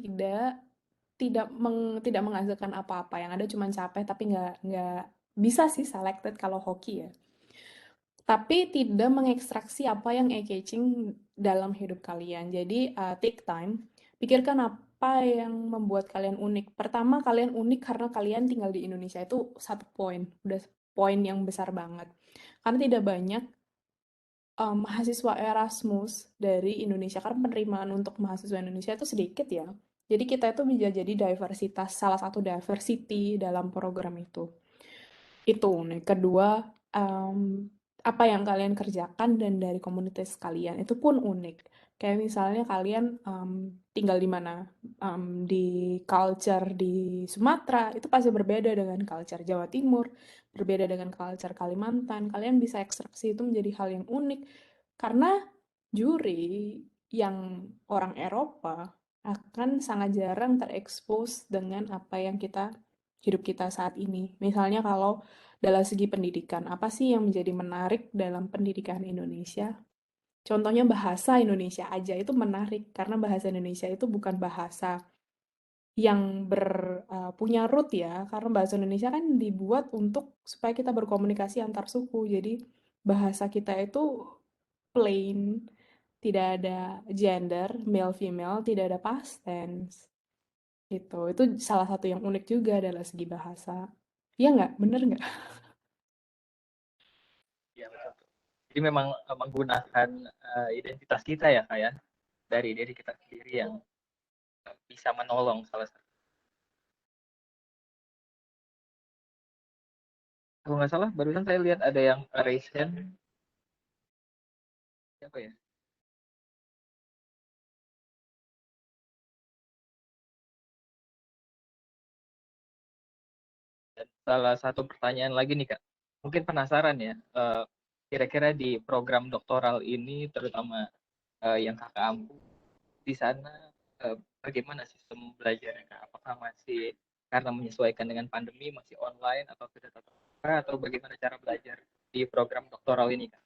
tidak menghasilkan apa-apa. Yang ada cuma capek, tapi nggak bisa sih selected kalau hoki ya. Tapi tidak mengekstraksi apa yang eye-catching dalam hidup kalian. Jadi, take time, pikirkan apa yang membuat kalian unik. Pertama, kalian unik karena kalian tinggal di Indonesia, itu satu poin, udah poin yang besar banget. Karena tidak banyak mahasiswa Erasmus dari Indonesia, karena penerimaan untuk mahasiswa Indonesia itu sedikit ya. Jadi kita itu bisa jadi diversitas, salah satu diversity dalam program itu. Itu nih. Kedua, apa yang kalian kerjakan dan dari komunitas kalian itu pun unik. Kayak misalnya kalian tinggal di mana, di culture di Sumatera itu pasti berbeda dengan culture Jawa Timur, berbeda dengan culture Kalimantan. Kalian bisa ekstraksi itu menjadi hal yang unik karena juri yang orang Eropa akan sangat jarang terekspos dengan apa yang kita hidup kita saat ini. Misalnya kalau dalam segi pendidikan, apa sih yang menjadi menarik dalam pendidikan Indonesia? Contohnya bahasa Indonesia aja itu menarik, karena bahasa Indonesia itu bukan bahasa yang punya root ya, karena bahasa Indonesia kan dibuat untuk supaya kita berkomunikasi antar suku. Jadi bahasa kita itu plain, tidak ada gender, male female, tidak ada past tense. Gitu. Itu salah satu yang unik juga dalam segi bahasa. Iya nggak? Bener nggak? Ya, betul. Jadi memang menggunakan identitas kita ya kayak dari diri kita sendiri yang bisa menolong salah satu. Kalau nggak salah barusan saya lihat ada yang raise hand. Siapa ya? Dan salah satu pertanyaan lagi nih Kak, mungkin penasaran ya, kira-kira di program doktoral ini terutama yang Kakak ampu di sana bagaimana sistem belajarnya Kak? Apakah masih karena menyesuaikan dengan pandemi masih online atau sudah tatap muka atau bagaimana cara belajar di program doktoral ini Kak?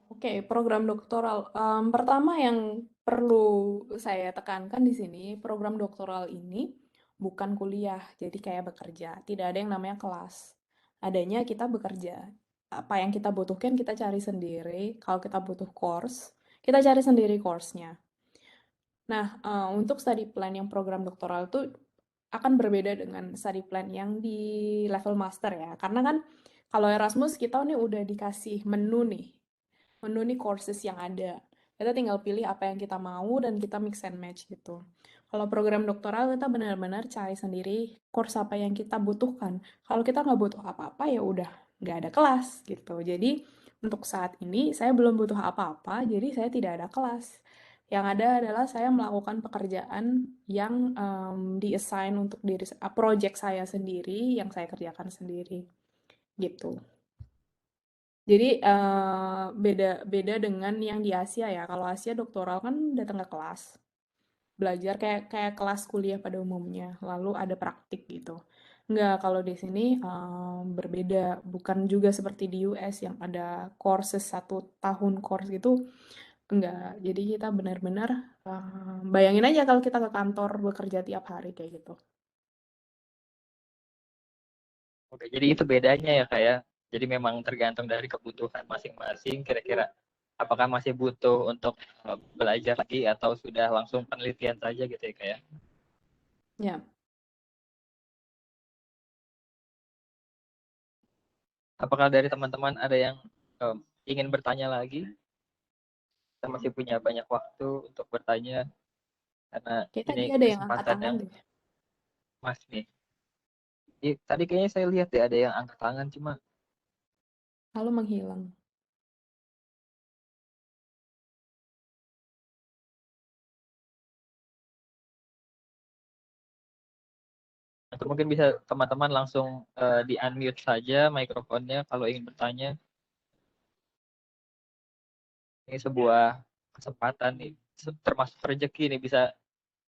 Oke, program doktoral. Pertama yang perlu saya tekankan di sini, program doktoral ini bukan kuliah, jadi kayak bekerja. Tidak ada yang namanya kelas. Adanya kita bekerja. Apa yang kita butuhkan kita cari sendiri. Kalau kita butuh course, kita cari sendiri course-nya. Nah, untuk study plan yang program doktoral itu akan berbeda dengan study plan yang di level master ya. Karena kan kalau Erasmus kita nih udah dikasih menu nih courses yang ada. Kita tinggal pilih apa yang kita mau dan kita mix and match gitu. Kalau program doktoral kita benar-benar cari sendiri course apa yang kita butuhkan. Kalau kita nggak butuh apa-apa ya udah nggak ada kelas gitu. Jadi untuk saat ini saya belum butuh apa-apa, jadi saya tidak ada kelas. Yang ada adalah saya melakukan pekerjaan yang di-assign untuk project saya sendiri, yang saya kerjakan sendiri gitu. Jadi beda dengan yang di Asia ya. Kalau Asia doktoral kan datang ke kelas, belajar kayak kelas kuliah pada umumnya, lalu ada praktik gitu. Enggak, kalau di sini berbeda, bukan juga seperti di US yang ada courses 1 tahun course gitu. Enggak, jadi kita benar-benar bayangin aja kalau kita ke kantor bekerja tiap hari kayak gitu. Oke, jadi itu bedanya ya Kak ya. Jadi memang tergantung dari kebutuhan masing-masing kira-kira apakah masih butuh untuk belajar lagi atau sudah langsung penelitian saja gitu ya Kak ya. Ya. Apakah dari teman-teman ada yang ingin bertanya lagi? Kita masih punya banyak waktu untuk bertanya karena Kayak tadi ini ada yang angkat kesempatan tangan yang deh. emas nih. Tadi kayaknya saya lihat ya ada yang angkat tangan cuma Lalu menghilang. atau mungkin bisa teman-teman langsung di unmute saja mikrofonnya kalau ingin bertanya. Ini sebuah kesempatan nih, termasuk rezeki nih bisa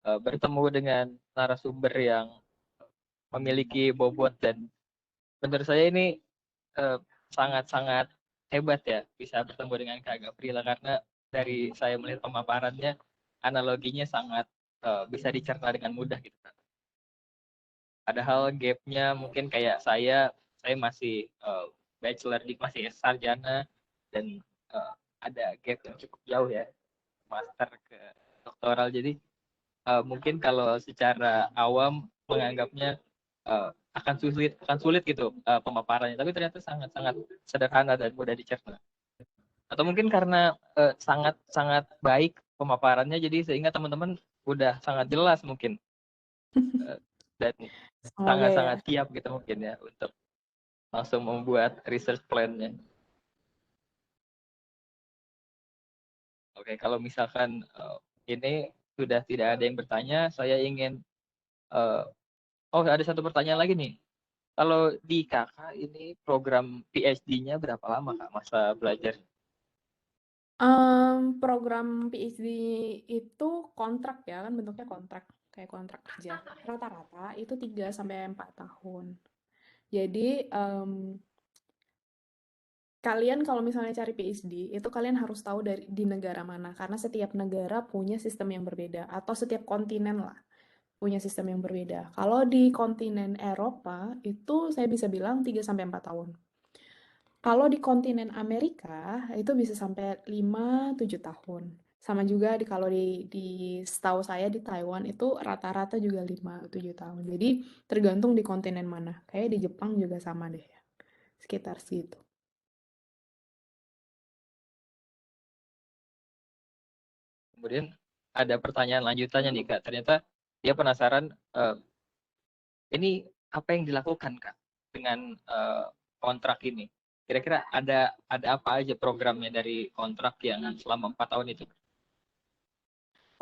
bertemu dengan narasumber yang memiliki bobot dan menurut saya ini sangat-sangat hebat ya bisa bertemu dengan Kak Gabriela karena dari saya melihat pemaparannya analoginya sangat bisa dicerna dengan mudah gitu kan. Padahal gapnya mungkin kayak saya masih bachelor di masih sarjana dan ada gap yang cukup jauh ya master ke doktoral jadi mungkin kalau secara awam menganggapnya akan sulit gitu pemaparannya tapi ternyata sangat-sangat sederhana dan mudah dicerna atau mungkin karena sangat sangat baik pemaparannya jadi sehingga teman-teman udah sangat jelas mungkin dan Semoga ya. sangat-sangat siap gitu mungkin ya untuk langsung membuat research plan-nya. Oke, kalau misalkan ini sudah tidak ada yang bertanya, saya ingin oh ada satu pertanyaan lagi nih. Kalau di kakak ini program PhD-nya berapa lama kak masa belajar? Program PhD itu kontrak ya, kan bentuknya kontrak. kayak kontrak kerja. Rata-rata itu 3 sampai 4 tahun. Jadi, kalian kalau misalnya cari PhD, itu kalian harus tahu di negara mana, karena setiap negara punya sistem yang berbeda, atau setiap kontinen lah punya sistem yang berbeda. Kalau di kontinen Eropa, itu saya bisa bilang 3 sampai 4 tahun. Kalau di kontinen Amerika, itu bisa sampai 5-7 tahun. Sama juga kalau setahu saya di Taiwan itu rata-rata juga 5-7 tahun. Jadi tergantung di kontinen mana. Kayak di Jepang juga sama deh ya. Sekitar segitu. Kemudian ada pertanyaan lanjutannya nih Kak. Ternyata dia penasaran ini apa yang dilakukan Kak dengan kontrak ini. Kira-kira ada apa aja programnya dari kontrak yang selama 4 tahun itu?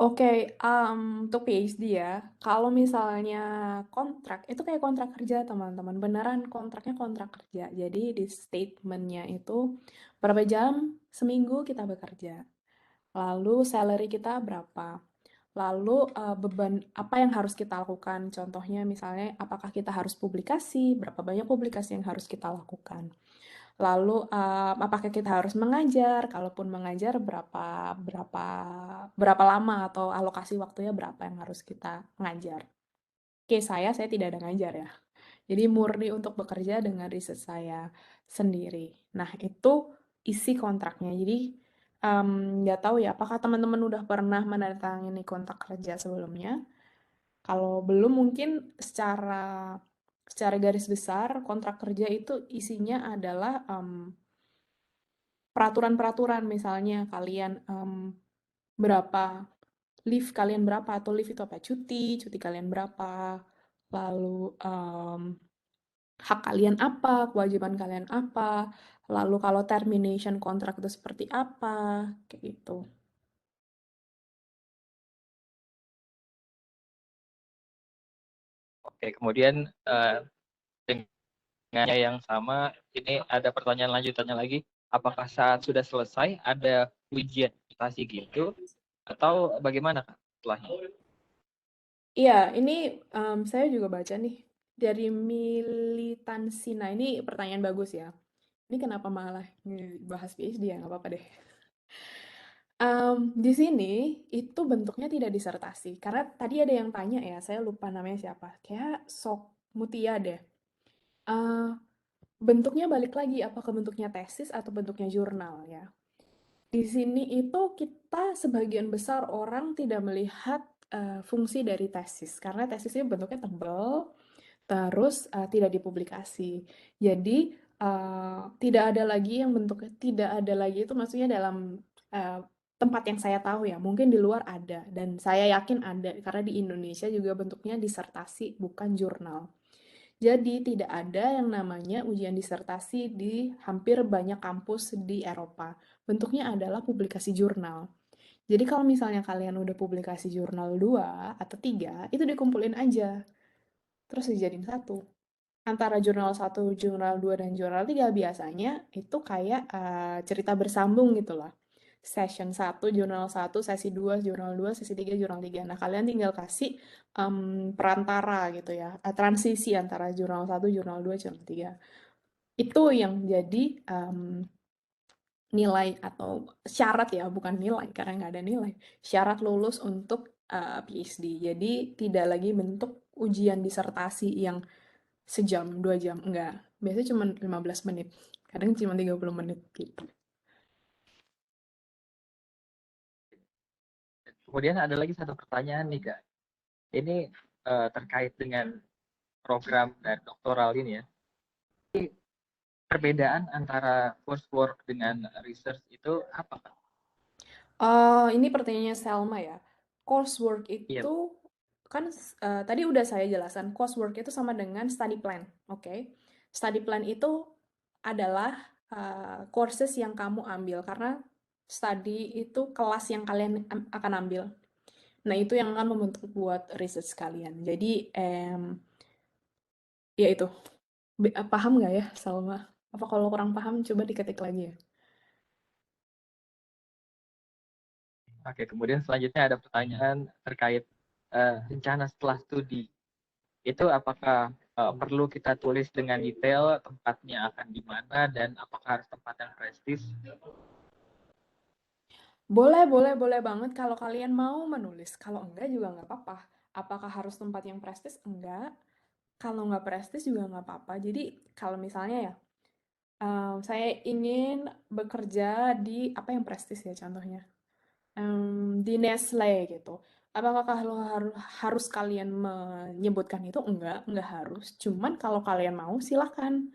Oke, untuk PhD ya, kalau misalnya kontrak, itu kayak kontrak kerja teman-teman, beneran kontraknya kontrak kerja. Jadi di statementnya itu berapa jam seminggu kita bekerja, lalu salary kita berapa, lalu beban apa yang harus kita lakukan, contohnya misalnya apakah kita harus publikasi, berapa banyak publikasi yang harus kita lakukan. Lalu, apakah kita harus mengajar? Kalaupun mengajar berapa lama atau alokasi waktunya berapa yang harus kita ngajar? Case saya tidak ada ngajar ya. Jadi murni untuk bekerja dengan riset saya sendiri. Nah, itu isi kontraknya. Jadi, nggak tahu ya, apakah teman-teman udah pernah menandatangani kontrak kerja sebelumnya? Kalau belum, mungkin secara garis besar kontrak kerja itu isinya adalah, peraturan-peraturan, misalnya kalian berapa leave kalian berapa, atau leave itu apa, cuti kalian berapa, lalu hak kalian apa, kewajiban kalian apa, lalu kalau termination kontrak itu seperti apa, kayak gitu. Oke, kemudian dengan yang sama, ini ada pertanyaan lanjutannya lagi. Apakah saat sudah selesai ada ujian prestasi gitu, atau bagaimana Kak setelahnya? Iya, ini saya juga baca nih dari militansi. Nah, ini pertanyaan bagus ya. Ini kenapa malah bahas PhD ya? Nggak apa-apa deh. Di sini itu bentuknya tidak disertasi, karena tadi ada yang tanya ya, saya lupa namanya siapa, kayak Sok Mutia deh. Bentuknya balik lagi, apakah bentuknya tesis atau bentuknya jurnal ya. Di sini itu kita sebagian besar orang tidak melihat fungsi dari tesis, karena tesisnya bentuknya tebal, terus tidak dipublikasi. Jadi tidak ada lagi yang bentuknya, tidak ada lagi itu maksudnya dalam tempat yang saya tahu ya, mungkin di luar ada, dan saya yakin ada, karena di Indonesia juga bentuknya disertasi, bukan jurnal. Jadi tidak ada yang namanya ujian disertasi di hampir banyak kampus di Eropa. Bentuknya adalah publikasi jurnal. Jadi kalau misalnya kalian udah publikasi jurnal 2 atau 3, itu dikumpulin aja, terus dijadiin satu. Antara jurnal 1, jurnal 2, dan jurnal 3 biasanya itu kayak cerita bersambung gitu lah. Session 1, jurnal 1, sesi 2, jurnal 2, sesi 3, jurnal 3. Nah, kalian tinggal kasih perantara gitu ya, transisi antara jurnal 1, jurnal 2, jurnal 3. Itu yang jadi nilai atau syarat ya, bukan nilai, karena nggak ada nilai. Syarat lulus untuk PhD. Jadi tidak lagi bentuk ujian disertasi yang sejam, 2 jam, enggak. Biasanya cuma 15 menit. Kadang cuma 30 menit gitu. Kemudian ada lagi satu pertanyaan nih Kak. Ini terkait dengan program dan doktoral ini ya. Perbedaan antara coursework dengan research itu apa Kak? Ini pertanyaannya Selma ya. Coursework Iya. itu kan tadi udah saya jelaskan, coursework itu sama dengan study plan, oke? Study plan itu adalah courses yang kamu ambil, karena study itu kelas yang kalian akan ambil. Nah, itu yang akan membentuk buat research kalian. Jadi, ya itu. Paham nggak ya, Salma? Apa kalau kurang paham, coba diketik lagi ya. Oke, kemudian selanjutnya ada pertanyaan terkait rencana setelah studi itu apakah perlu kita tulis dengan detail tempatnya akan di mana dan apakah harus tempat yang prestis? Boleh banget kalau kalian mau menulis. Kalau enggak juga nggak apa-apa. Apakah harus tempat yang prestis? Enggak. Kalau nggak prestis juga nggak apa-apa. Jadi kalau misalnya ya, saya ingin bekerja di apa yang prestis ya contohnya, di Nestle gitu. Apakah kalau harus kalian menyebutkan itu? Enggak harus. Cuman kalau kalian mau silahkan.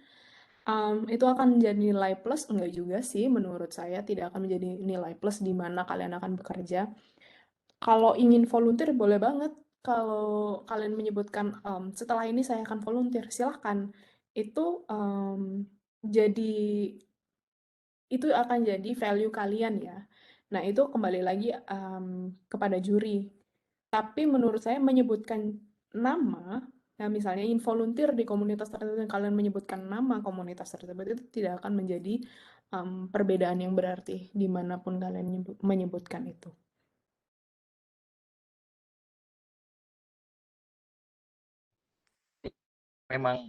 Itu akan menjadi nilai plus? Enggak juga sih, menurut saya tidak akan menjadi nilai plus di mana kalian akan bekerja. Kalau ingin volunteer boleh banget. Kalau kalian menyebutkan, setelah ini saya akan volunteer, silahkan. Itu jadi itu akan jadi value kalian ya. Nah, itu kembali lagi kepada juri. Tapi menurut saya menyebutkan nama, nah misalnya ingin volunteer di komunitas tertentu dan kalian menyebutkan nama komunitas tersebut itu tidak akan menjadi perbedaan yang berarti dimanapun kalian menyebutkan itu. Memang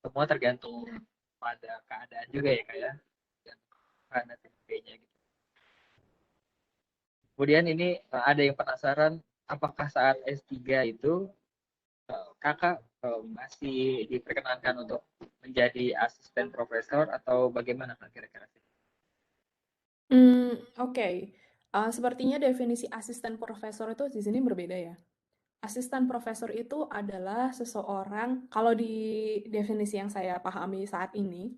semua tergantung pada keadaan juga ya Kak ya, dan dan sebagainya gitu. Kemudian ini ada yang penasaran apakah saat S3 itu Kakak masih diperkenankan untuk menjadi asisten profesor atau bagaimana Kak kira-kira? Oke. Sepertinya definisi asisten profesor itu di sini berbeda ya. Asisten profesor itu adalah seseorang, kalau di definisi yang saya pahami saat ini,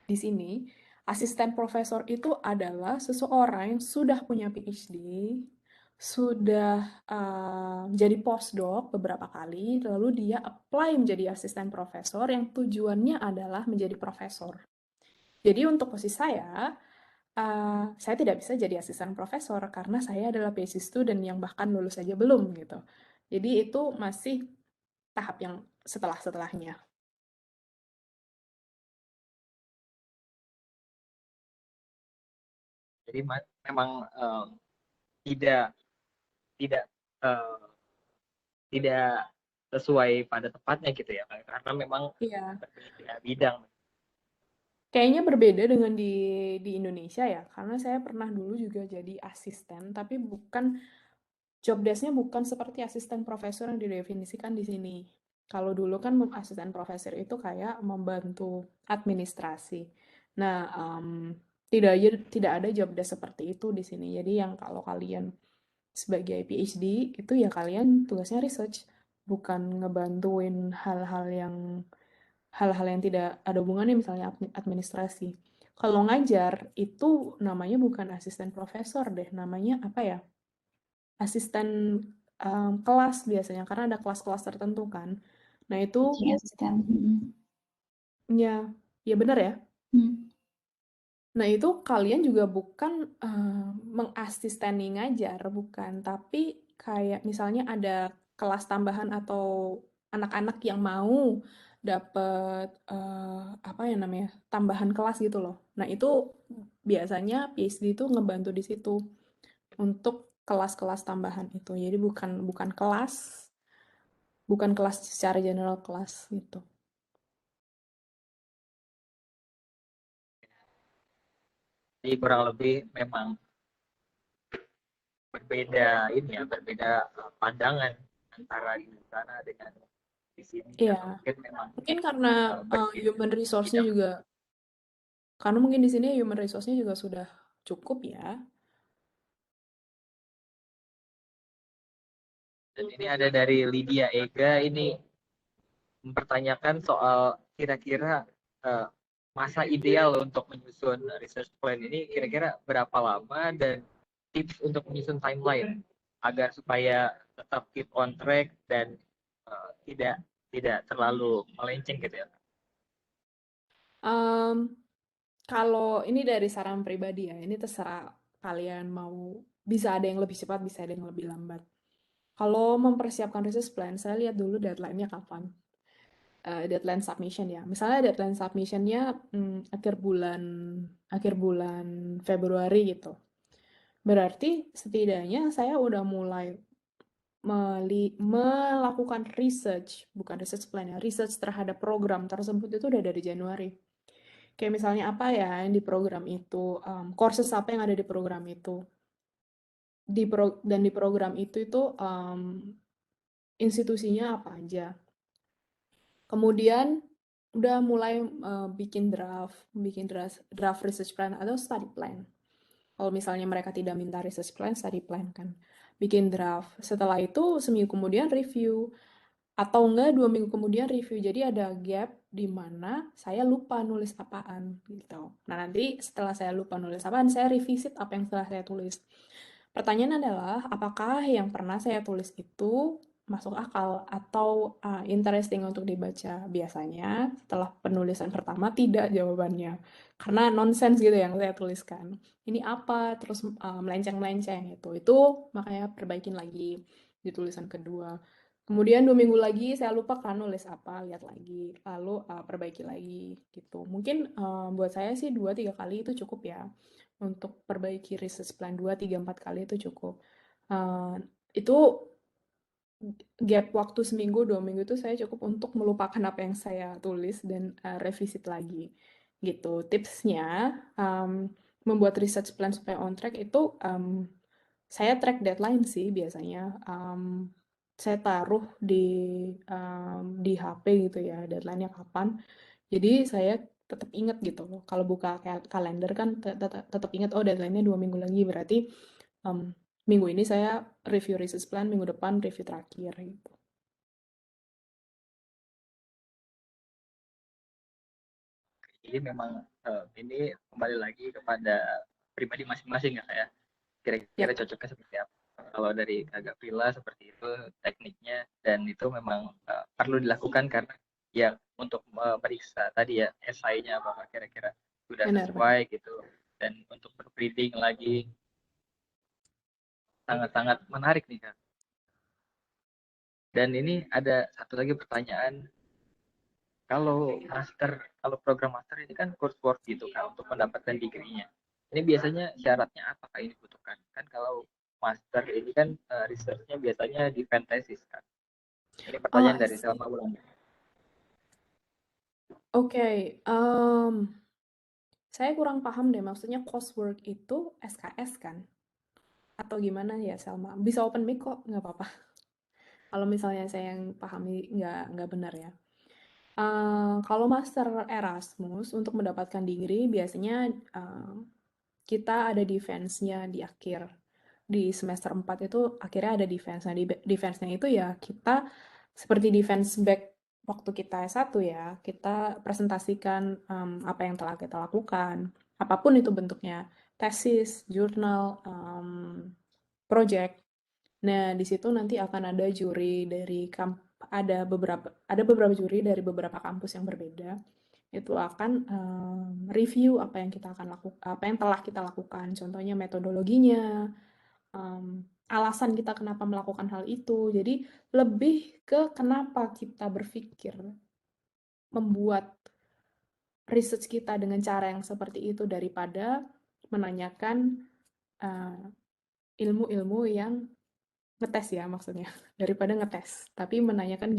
di sini, asisten profesor itu adalah seseorang yang sudah punya PhD, sudah jadi postdoc beberapa kali, lalu dia apply menjadi asisten profesor yang tujuannya adalah menjadi profesor. Jadi untuk posisi saya tidak bisa jadi asisten profesor karena saya adalah PhD student yang bahkan lulus saja belum gitu. Jadi itu masih tahap yang setelah-setelahnya. Jadi memang tidak tidak eh, tidak sesuai pada tempatnya gitu ya Kak, karena memang Iya. berbeda bidang. Kayaknya berbeda dengan di Indonesia ya, karena saya pernah dulu juga jadi asisten, tapi job desk-nya bukan seperti asisten profesor yang didefinisikan di sini. Kalau dulu kan asisten profesor itu kayak membantu administrasi. Nah, tidak ada job desk seperti itu di sini. Jadi yang kalau kalian sebagai PhD itu ya kalian tugasnya research, bukan ngebantuin hal-hal yang tidak ada hubungannya misalnya administrasi. Kalau ngajar itu namanya bukan asisten profesor deh, namanya apa ya? Asisten kelas biasanya karena ada kelas-kelas tertentu kan. Nah, itu Teaching assistant. ya ya benar ya. Hmm. Nah, itu kalian juga bukan mengasisteni ngajar, bukan, tapi kayak misalnya ada kelas tambahan atau anak-anak yang mau dapat apa ya namanya? Tambahan kelas gitu loh. Nah, itu biasanya PhD itu ngebantu di situ untuk kelas-kelas tambahan itu. Jadi bukan kelas secara general kelas gitu. Jadi kurang lebih memang berbeda ini ya, berbeda pandangan antara di sana dengan di sini. Iya, Atau mungkin memang mungkin karena berbeda human resource-nya bidang. juga, karena mungkin di sini human resource-nya juga sudah cukup ya. Dan ini ada dari Lydia Ega ini mempertanyakan soal kira-kira uh, masa ideal untuk menyusun research plan ini kira-kira berapa lama dan tips untuk menyusun timeline agar supaya tetap keep on track dan tidak tidak terlalu melenceng gitu ya. Kalau ini dari saran pribadi ya, ini terserah kalian mau, bisa ada yang lebih cepat, bisa ada yang lebih lambat. Kalau mempersiapkan research plan, saya lihat dulu deadline-nya kapan. Deadline submission ya. Misalnya deadline submission-nya akhir bulan Februari gitu. Berarti setidaknya saya udah mulai melakukan research, bukan research plan ya, research terhadap program tersebut itu udah dari Januari. Kayak misalnya apa ya yang di program itu, courses apa yang ada di program itu. Dan di program itu institusinya apa aja. Kemudian udah mulai bikin draft research plan atau study plan. Kalau misalnya mereka tidak minta research plan, study plan kan. Bikin draft. Setelah itu seminggu kemudian review. Atau enggak 2 minggu kemudian review. Jadi ada gap di mana saya lupa nulis apaan gitu. Nah nanti setelah saya lupa nulis apaan, saya revisit apa yang telah saya tulis. Pertanyaan adalah, apakah yang pernah saya tulis itu masuk akal atau interesting untuk dibaca? Biasanya setelah penulisan pertama tidak jawabannya. Karena nonsense gitu yang saya tuliskan. Ini apa? Terus melenceng-melenceng gitu. Itu makanya perbaikin lagi di tulisan kedua. Kemudian 2 minggu lagi saya lupa kan nulis apa, lihat lagi, lalu perbaiki lagi gitu. Mungkin buat saya sih 2-3 kali itu cukup ya untuk perbaiki research plan 2, 3, 4 kali itu cukup. Itu gap waktu seminggu, 2 minggu itu saya cukup untuk melupakan apa yang saya tulis dan revisit lagi gitu. Tipsnya membuat research plan supaya on track itu saya track deadline sih biasanya. Saya taruh di HP gitu ya, deadline-nya kapan. Jadi saya tetap ingat gitu loh. Kalau buka kalender kan tetap ingat, oh deadline-nya 2 minggu lagi. Berarti minggu ini saya review research plan, minggu depan review terakhir gitu. Jadi memang ini kembali lagi kepada pribadi masing-masing ya kayak kira-kira Yap, cocoknya seperti apa. Kalau dari Kak Gavrila seperti itu tekniknya dan itu memang perlu dilakukan karena ya untuk memeriksa tadi ya esainya apakah kira-kira sudah benar. sesuai gitu dan untuk berprinting lagi sangat-sangat menarik nih Kak. Dan ini ada satu lagi pertanyaan, kalau program master ini kan coursework gitu kan untuk mendapatkan degree-nya. Ini biasanya syaratnya apakah ini dibutuhkan? Kan kalau master ini kan research-nya biasanya di Fantasys kan. Ini Oh, pertanyaan I dari see. Selma Wulandari. Oke, saya kurang paham deh, maksudnya coursework itu SKS kan? Atau gimana ya, Selma? Bisa open mic kok, nggak apa-apa. Kalau misalnya saya yang pahami nggak benar ya. Kalau master Erasmus untuk mendapatkan degree biasanya kita ada defense-nya di akhir. Di semester 4 itu akhirnya ada defense. Nah, di defense-nya itu ya kita seperti defense back waktu kita S1 ya, kita presentasikan apa yang telah kita lakukan, apapun itu bentuknya, tesis, jurnal, project. Nah, di situ nanti akan ada juri dari ada beberapa juri dari beberapa kampus yang berbeda. Itu akan review apa yang kita akan lakukan, apa yang telah kita lakukan. Contohnya metodologinya, alasan kita kenapa melakukan hal itu. Jadi lebih ke kenapa kita berpikir membuat research kita dengan cara yang seperti itu daripada menanyakan ilmu-ilmu yang ngetes ya maksudnya, daripada ngetes, tapi menanyakan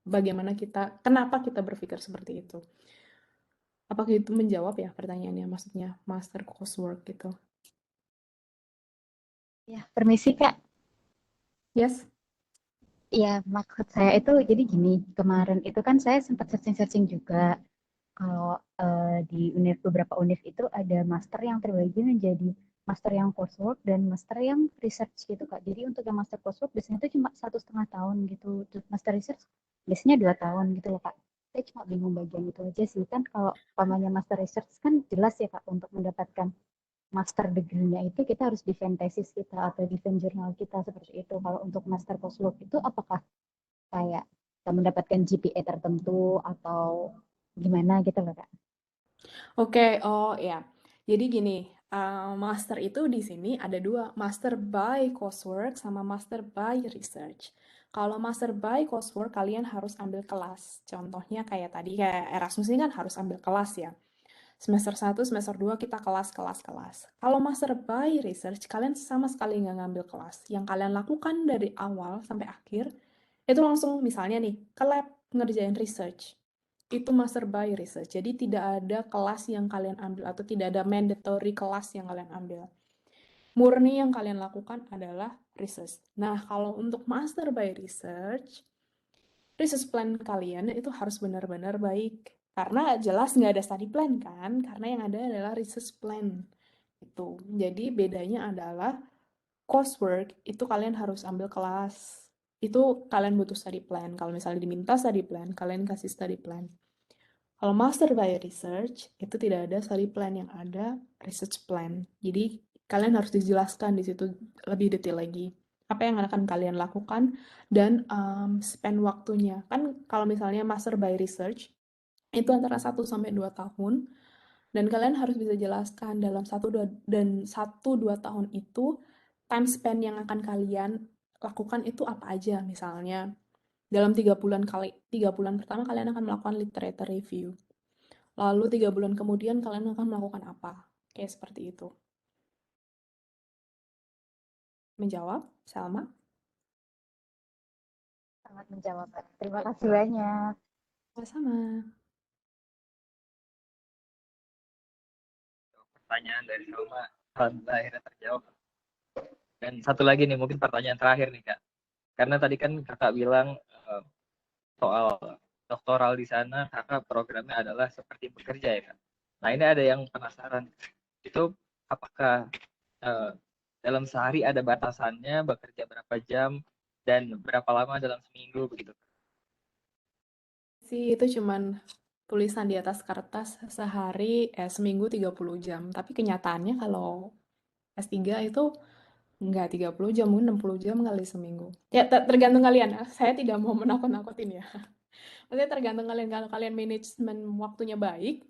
bagaimana kenapa kita berpikir seperti itu. Apakah itu menjawab ya pertanyaannya, maksudnya master coursework gitu? Ya, permisi Kak. Yes? Ya, maksud saya itu jadi gini, kemarin itu kan saya sempat searching-searching juga. Kalau di beberapa univ itu ada master yang terbagi menjadi master yang coursework dan master yang research gitu Kak. Jadi untuk yang master coursework biasanya itu cuma 1,5 tahun gitu. Terus master research biasanya 2 tahun gitu loh Kak. Saya cuma bingung bagian itu aja sih kan kalau umpamanya master research kan jelas ya Kak untuk mendapatkan master degree-nya itu kita harus defend tesis kita atau defend jurnal kita seperti itu. Kalau untuk master postdoc itu apakah kayak kita mendapatkan GPA tertentu atau gimana gitu loh Kak? Oke, oh ya. Jadi gini, master itu di sini ada dua, master by coursework sama master by research. Kalau master by coursework kalian harus ambil kelas. Contohnya kayak tadi kayak Erasmus ini kan harus ambil kelas ya. Semester 1, semester 2 kita kelas. Kalau Master by Research, kalian sama sekali nggak ngambil kelas. Yang kalian lakukan dari awal sampai akhir, itu langsung misalnya nih, ke lab ngerjain research. Itu Master by Research. Jadi tidak ada kelas yang kalian ambil atau tidak ada mandatory kelas yang kalian ambil. Murni yang kalian lakukan adalah research. Nah, kalau untuk Master by Research, research plan kalian itu harus benar-benar baik. Karena jelas nggak ada study plan kan, karena yang ada adalah research plan. Itu. Jadi bedanya adalah coursework itu kalian harus ambil kelas. Itu kalian butuh study plan. Kalau misalnya diminta study plan, kalian kasih study plan. Kalau Master by Research, itu tidak ada study plan, yang ada research plan. Jadi, kalian harus dijelaskan di situ lebih detail lagi. Apa yang akan kalian lakukan, dan spend waktunya. Kan kalau misalnya Master by Research, itu antara 1-2 tahun, dan kalian harus bisa jelaskan dalam 1-2 tahun itu, time spend yang akan kalian lakukan itu apa aja. Misalnya, dalam 3 bulan pertama kalian akan melakukan literature review. Lalu 3 bulan kemudian kalian akan melakukan apa? Kayak seperti itu. Menjawab, Salma? Sangat menjawab. Terima kasih banyak. Sama-sama. Pertanyaan dari Salma alhamdulillah akhirnya terjawab. Dan satu lagi nih, mungkin pertanyaan terakhir nih Kak. Karena tadi kan Kakak bilang soal doktoral di sana, Kakak programnya adalah seperti bekerja ya Kak. Nah ini ada yang penasaran, itu apakah dalam sehari ada batasannya, bekerja berapa jam, dan berapa lama dalam seminggu begitu? Sih, itu cuman tulisan di atas kertas seminggu 30 jam. Tapi kenyataannya kalau S3 itu nggak 30 jam, mungkin 60 jam kali seminggu. Ya, tergantung kalian ya. Saya tidak mau menakut-nakutin ya. Maksudnya tergantung kalian. Kalau kalian manajemen waktunya baik,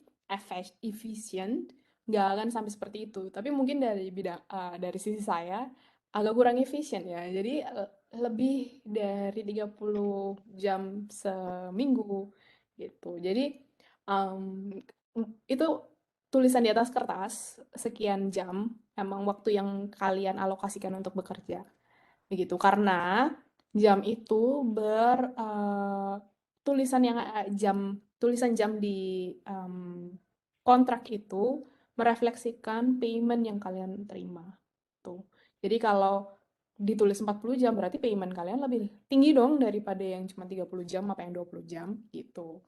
efisien, nggak akan sampai seperti itu. Tapi mungkin dari sisi saya agak kurang efisien ya. Jadi lebih dari 30 jam seminggu gitu. Jadi itu tulisan di atas kertas sekian jam emang waktu yang kalian alokasikan untuk bekerja. Begitu. Karena jam itu tulisan jam di kontrak itu merefleksikan payment yang kalian terima. Tuh. Jadi kalau ditulis 40 jam berarti payment kalian lebih tinggi dong daripada yang cuma 30 jam apa yang 20 jam gitu.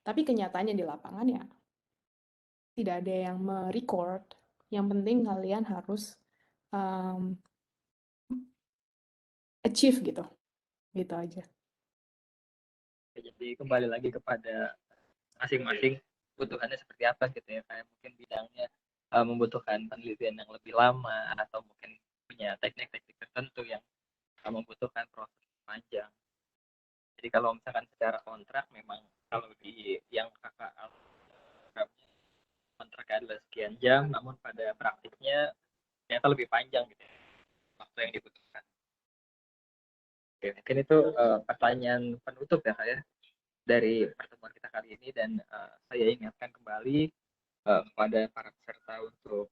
Tapi kenyataannya di lapangan ya tidak ada yang merecord. Yang penting kalian harus achieve gitu. Gitu aja. Jadi kembali lagi kepada masing-masing kebutuhannya seperti apa gitu ya, kayak mungkin bidangnya membutuhkan penelitian yang lebih lama atau mungkin punya teknik-teknik tertentu yang membutuhkan proses panjang. Jadi kalau misalkan secara kontrak memang kalau di yang kakak kontraknya adalah sekian jam, namun pada praktiknya ternyata lebih panjang gitu ya, waktu yang dibutuhkan. Oke, mungkin itu pertanyaan penutup ya kak ya dari pertemuan kita kali ini, dan saya ingatkan kembali kepada para peserta untuk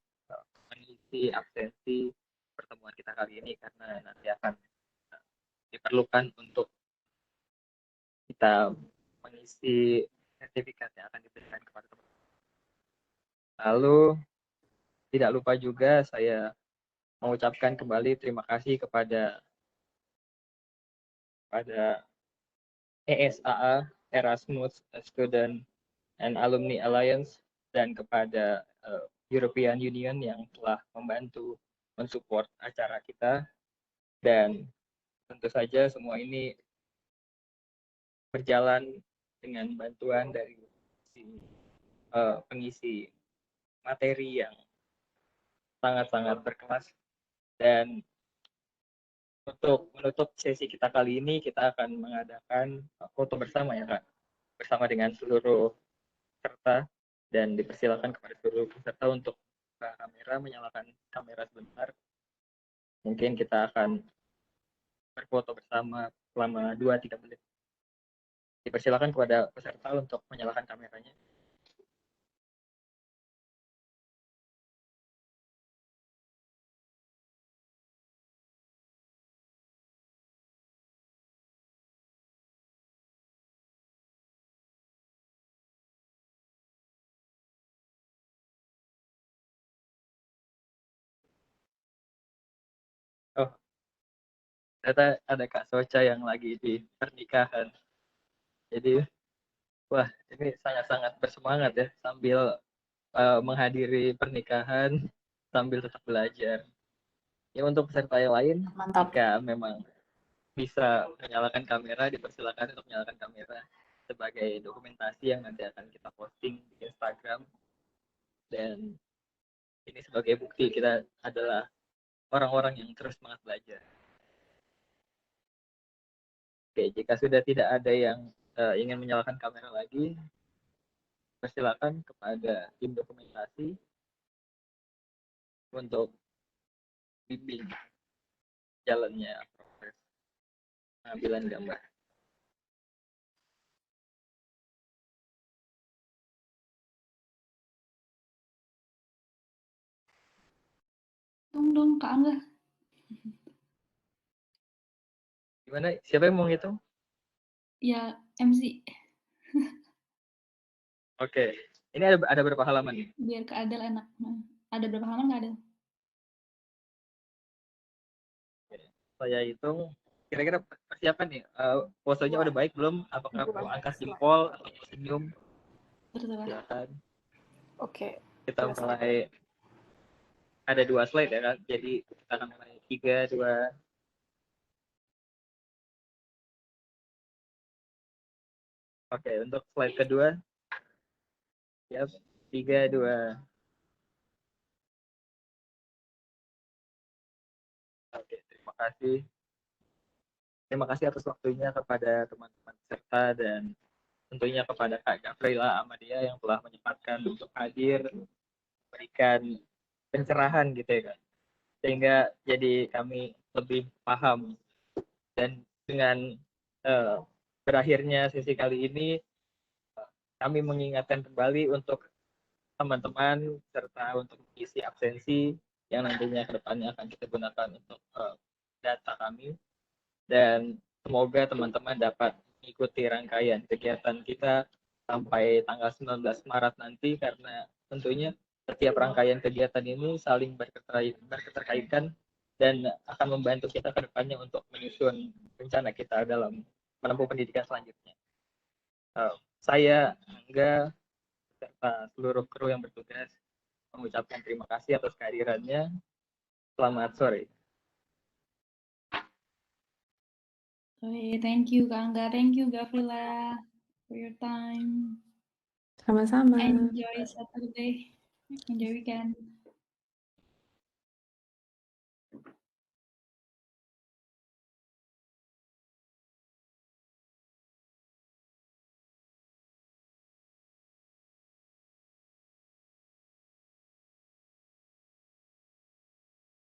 mengisi absensi pertemuan kita kali ini karena nanti akan diperlukan untuk kita mengisi sertifikat yang akan diberikan kepada teman-teman. Lalu tidak lupa juga saya mengucapkan kembali terima kasih kepada ESAA Erasmus Student and Alumni Alliance dan kepada European Union yang telah membantu mensupport acara kita, dan tentu saja semua ini berjalan dengan bantuan dari pengisi materi yang sangat-sangat berkelas. Dan untuk menutup sesi kita kali ini, kita akan mengadakan foto bersama ya Kak, bersama dengan seluruh peserta, dan dipersilakan kepada seluruh peserta untuk buka kamera, menyalakan kamera sebentar. Mungkin kita akan berfoto bersama selama 2-3 menit. Dipersilakan kepada peserta untuk menyalakan kameranya. ternyata ada Kak Soca yang lagi di pernikahan. Jadi, wah ini sangat-sangat bersemangat ya sambil menghadiri pernikahan sambil tetap belajar. Ya untuk peserta yang lain, Mantap. jika memang bisa menyalakan kamera, dipersilakan untuk menyalakan kamera sebagai dokumentasi yang nanti akan kita posting di Instagram. Dan ini sebagai bukti kita adalah orang-orang yang terus semangat belajar. Oke, jika sudah tidak ada yang ingin menyalakan kamera lagi, persilakan kepada tim dokumentasi untuk bimbing jalannya proses pengambilan gambar. Hitung dong, Kak Angga. Gimana? Siapa yang mau ngitung? Ya, MC. Oke. Ini ada berapa halaman nih? Biar Kak Adel enak. Nah, ada berapa halaman Kak Adel? Saya hitung. Kira-kira persiapan nih. Posenya udah baik belum? Apakah mau angkat Slide. jempol atau mau senyum? Terserah. Silakan. Oke. Kita Dua slide. mulai. Ada 2 slide ya kan? Jadi kita akan mulai 3, 2. Oke, untuk slide kedua. Siap. 3, 2. Oke, terima kasih. Terima kasih atas waktunya kepada teman-teman peserta dan tentunya kepada Kak Gafrila Amadia yang telah menyempatkan untuk hadir, memberikan pencerahan gitu ya Kak. Sehingga jadi kami lebih paham. Dan dengan berakhirnya sesi kali ini, kami mengingatkan kembali untuk teman-teman serta untuk mengisi absensi yang nantinya ke depannya akan kita gunakan untuk data kami. Dan semoga teman-teman dapat mengikuti rangkaian kegiatan kita sampai tanggal 19 Maret nanti, karena tentunya setiap rangkaian kegiatan ini saling berketerkaitan dan akan membantu kita ke depannya untuk menyusun rencana kita dalam menempuh pendidikan selanjutnya. Saya, Angga, serta seluruh kru yang bertugas mengucapkan terima kasih atas kehadirannya. Selamat sore. Okay, thank you Kak Angga. Thank you Gafrila for your time. Sama-sama. Enjoy Saturday. Enjoy weekend.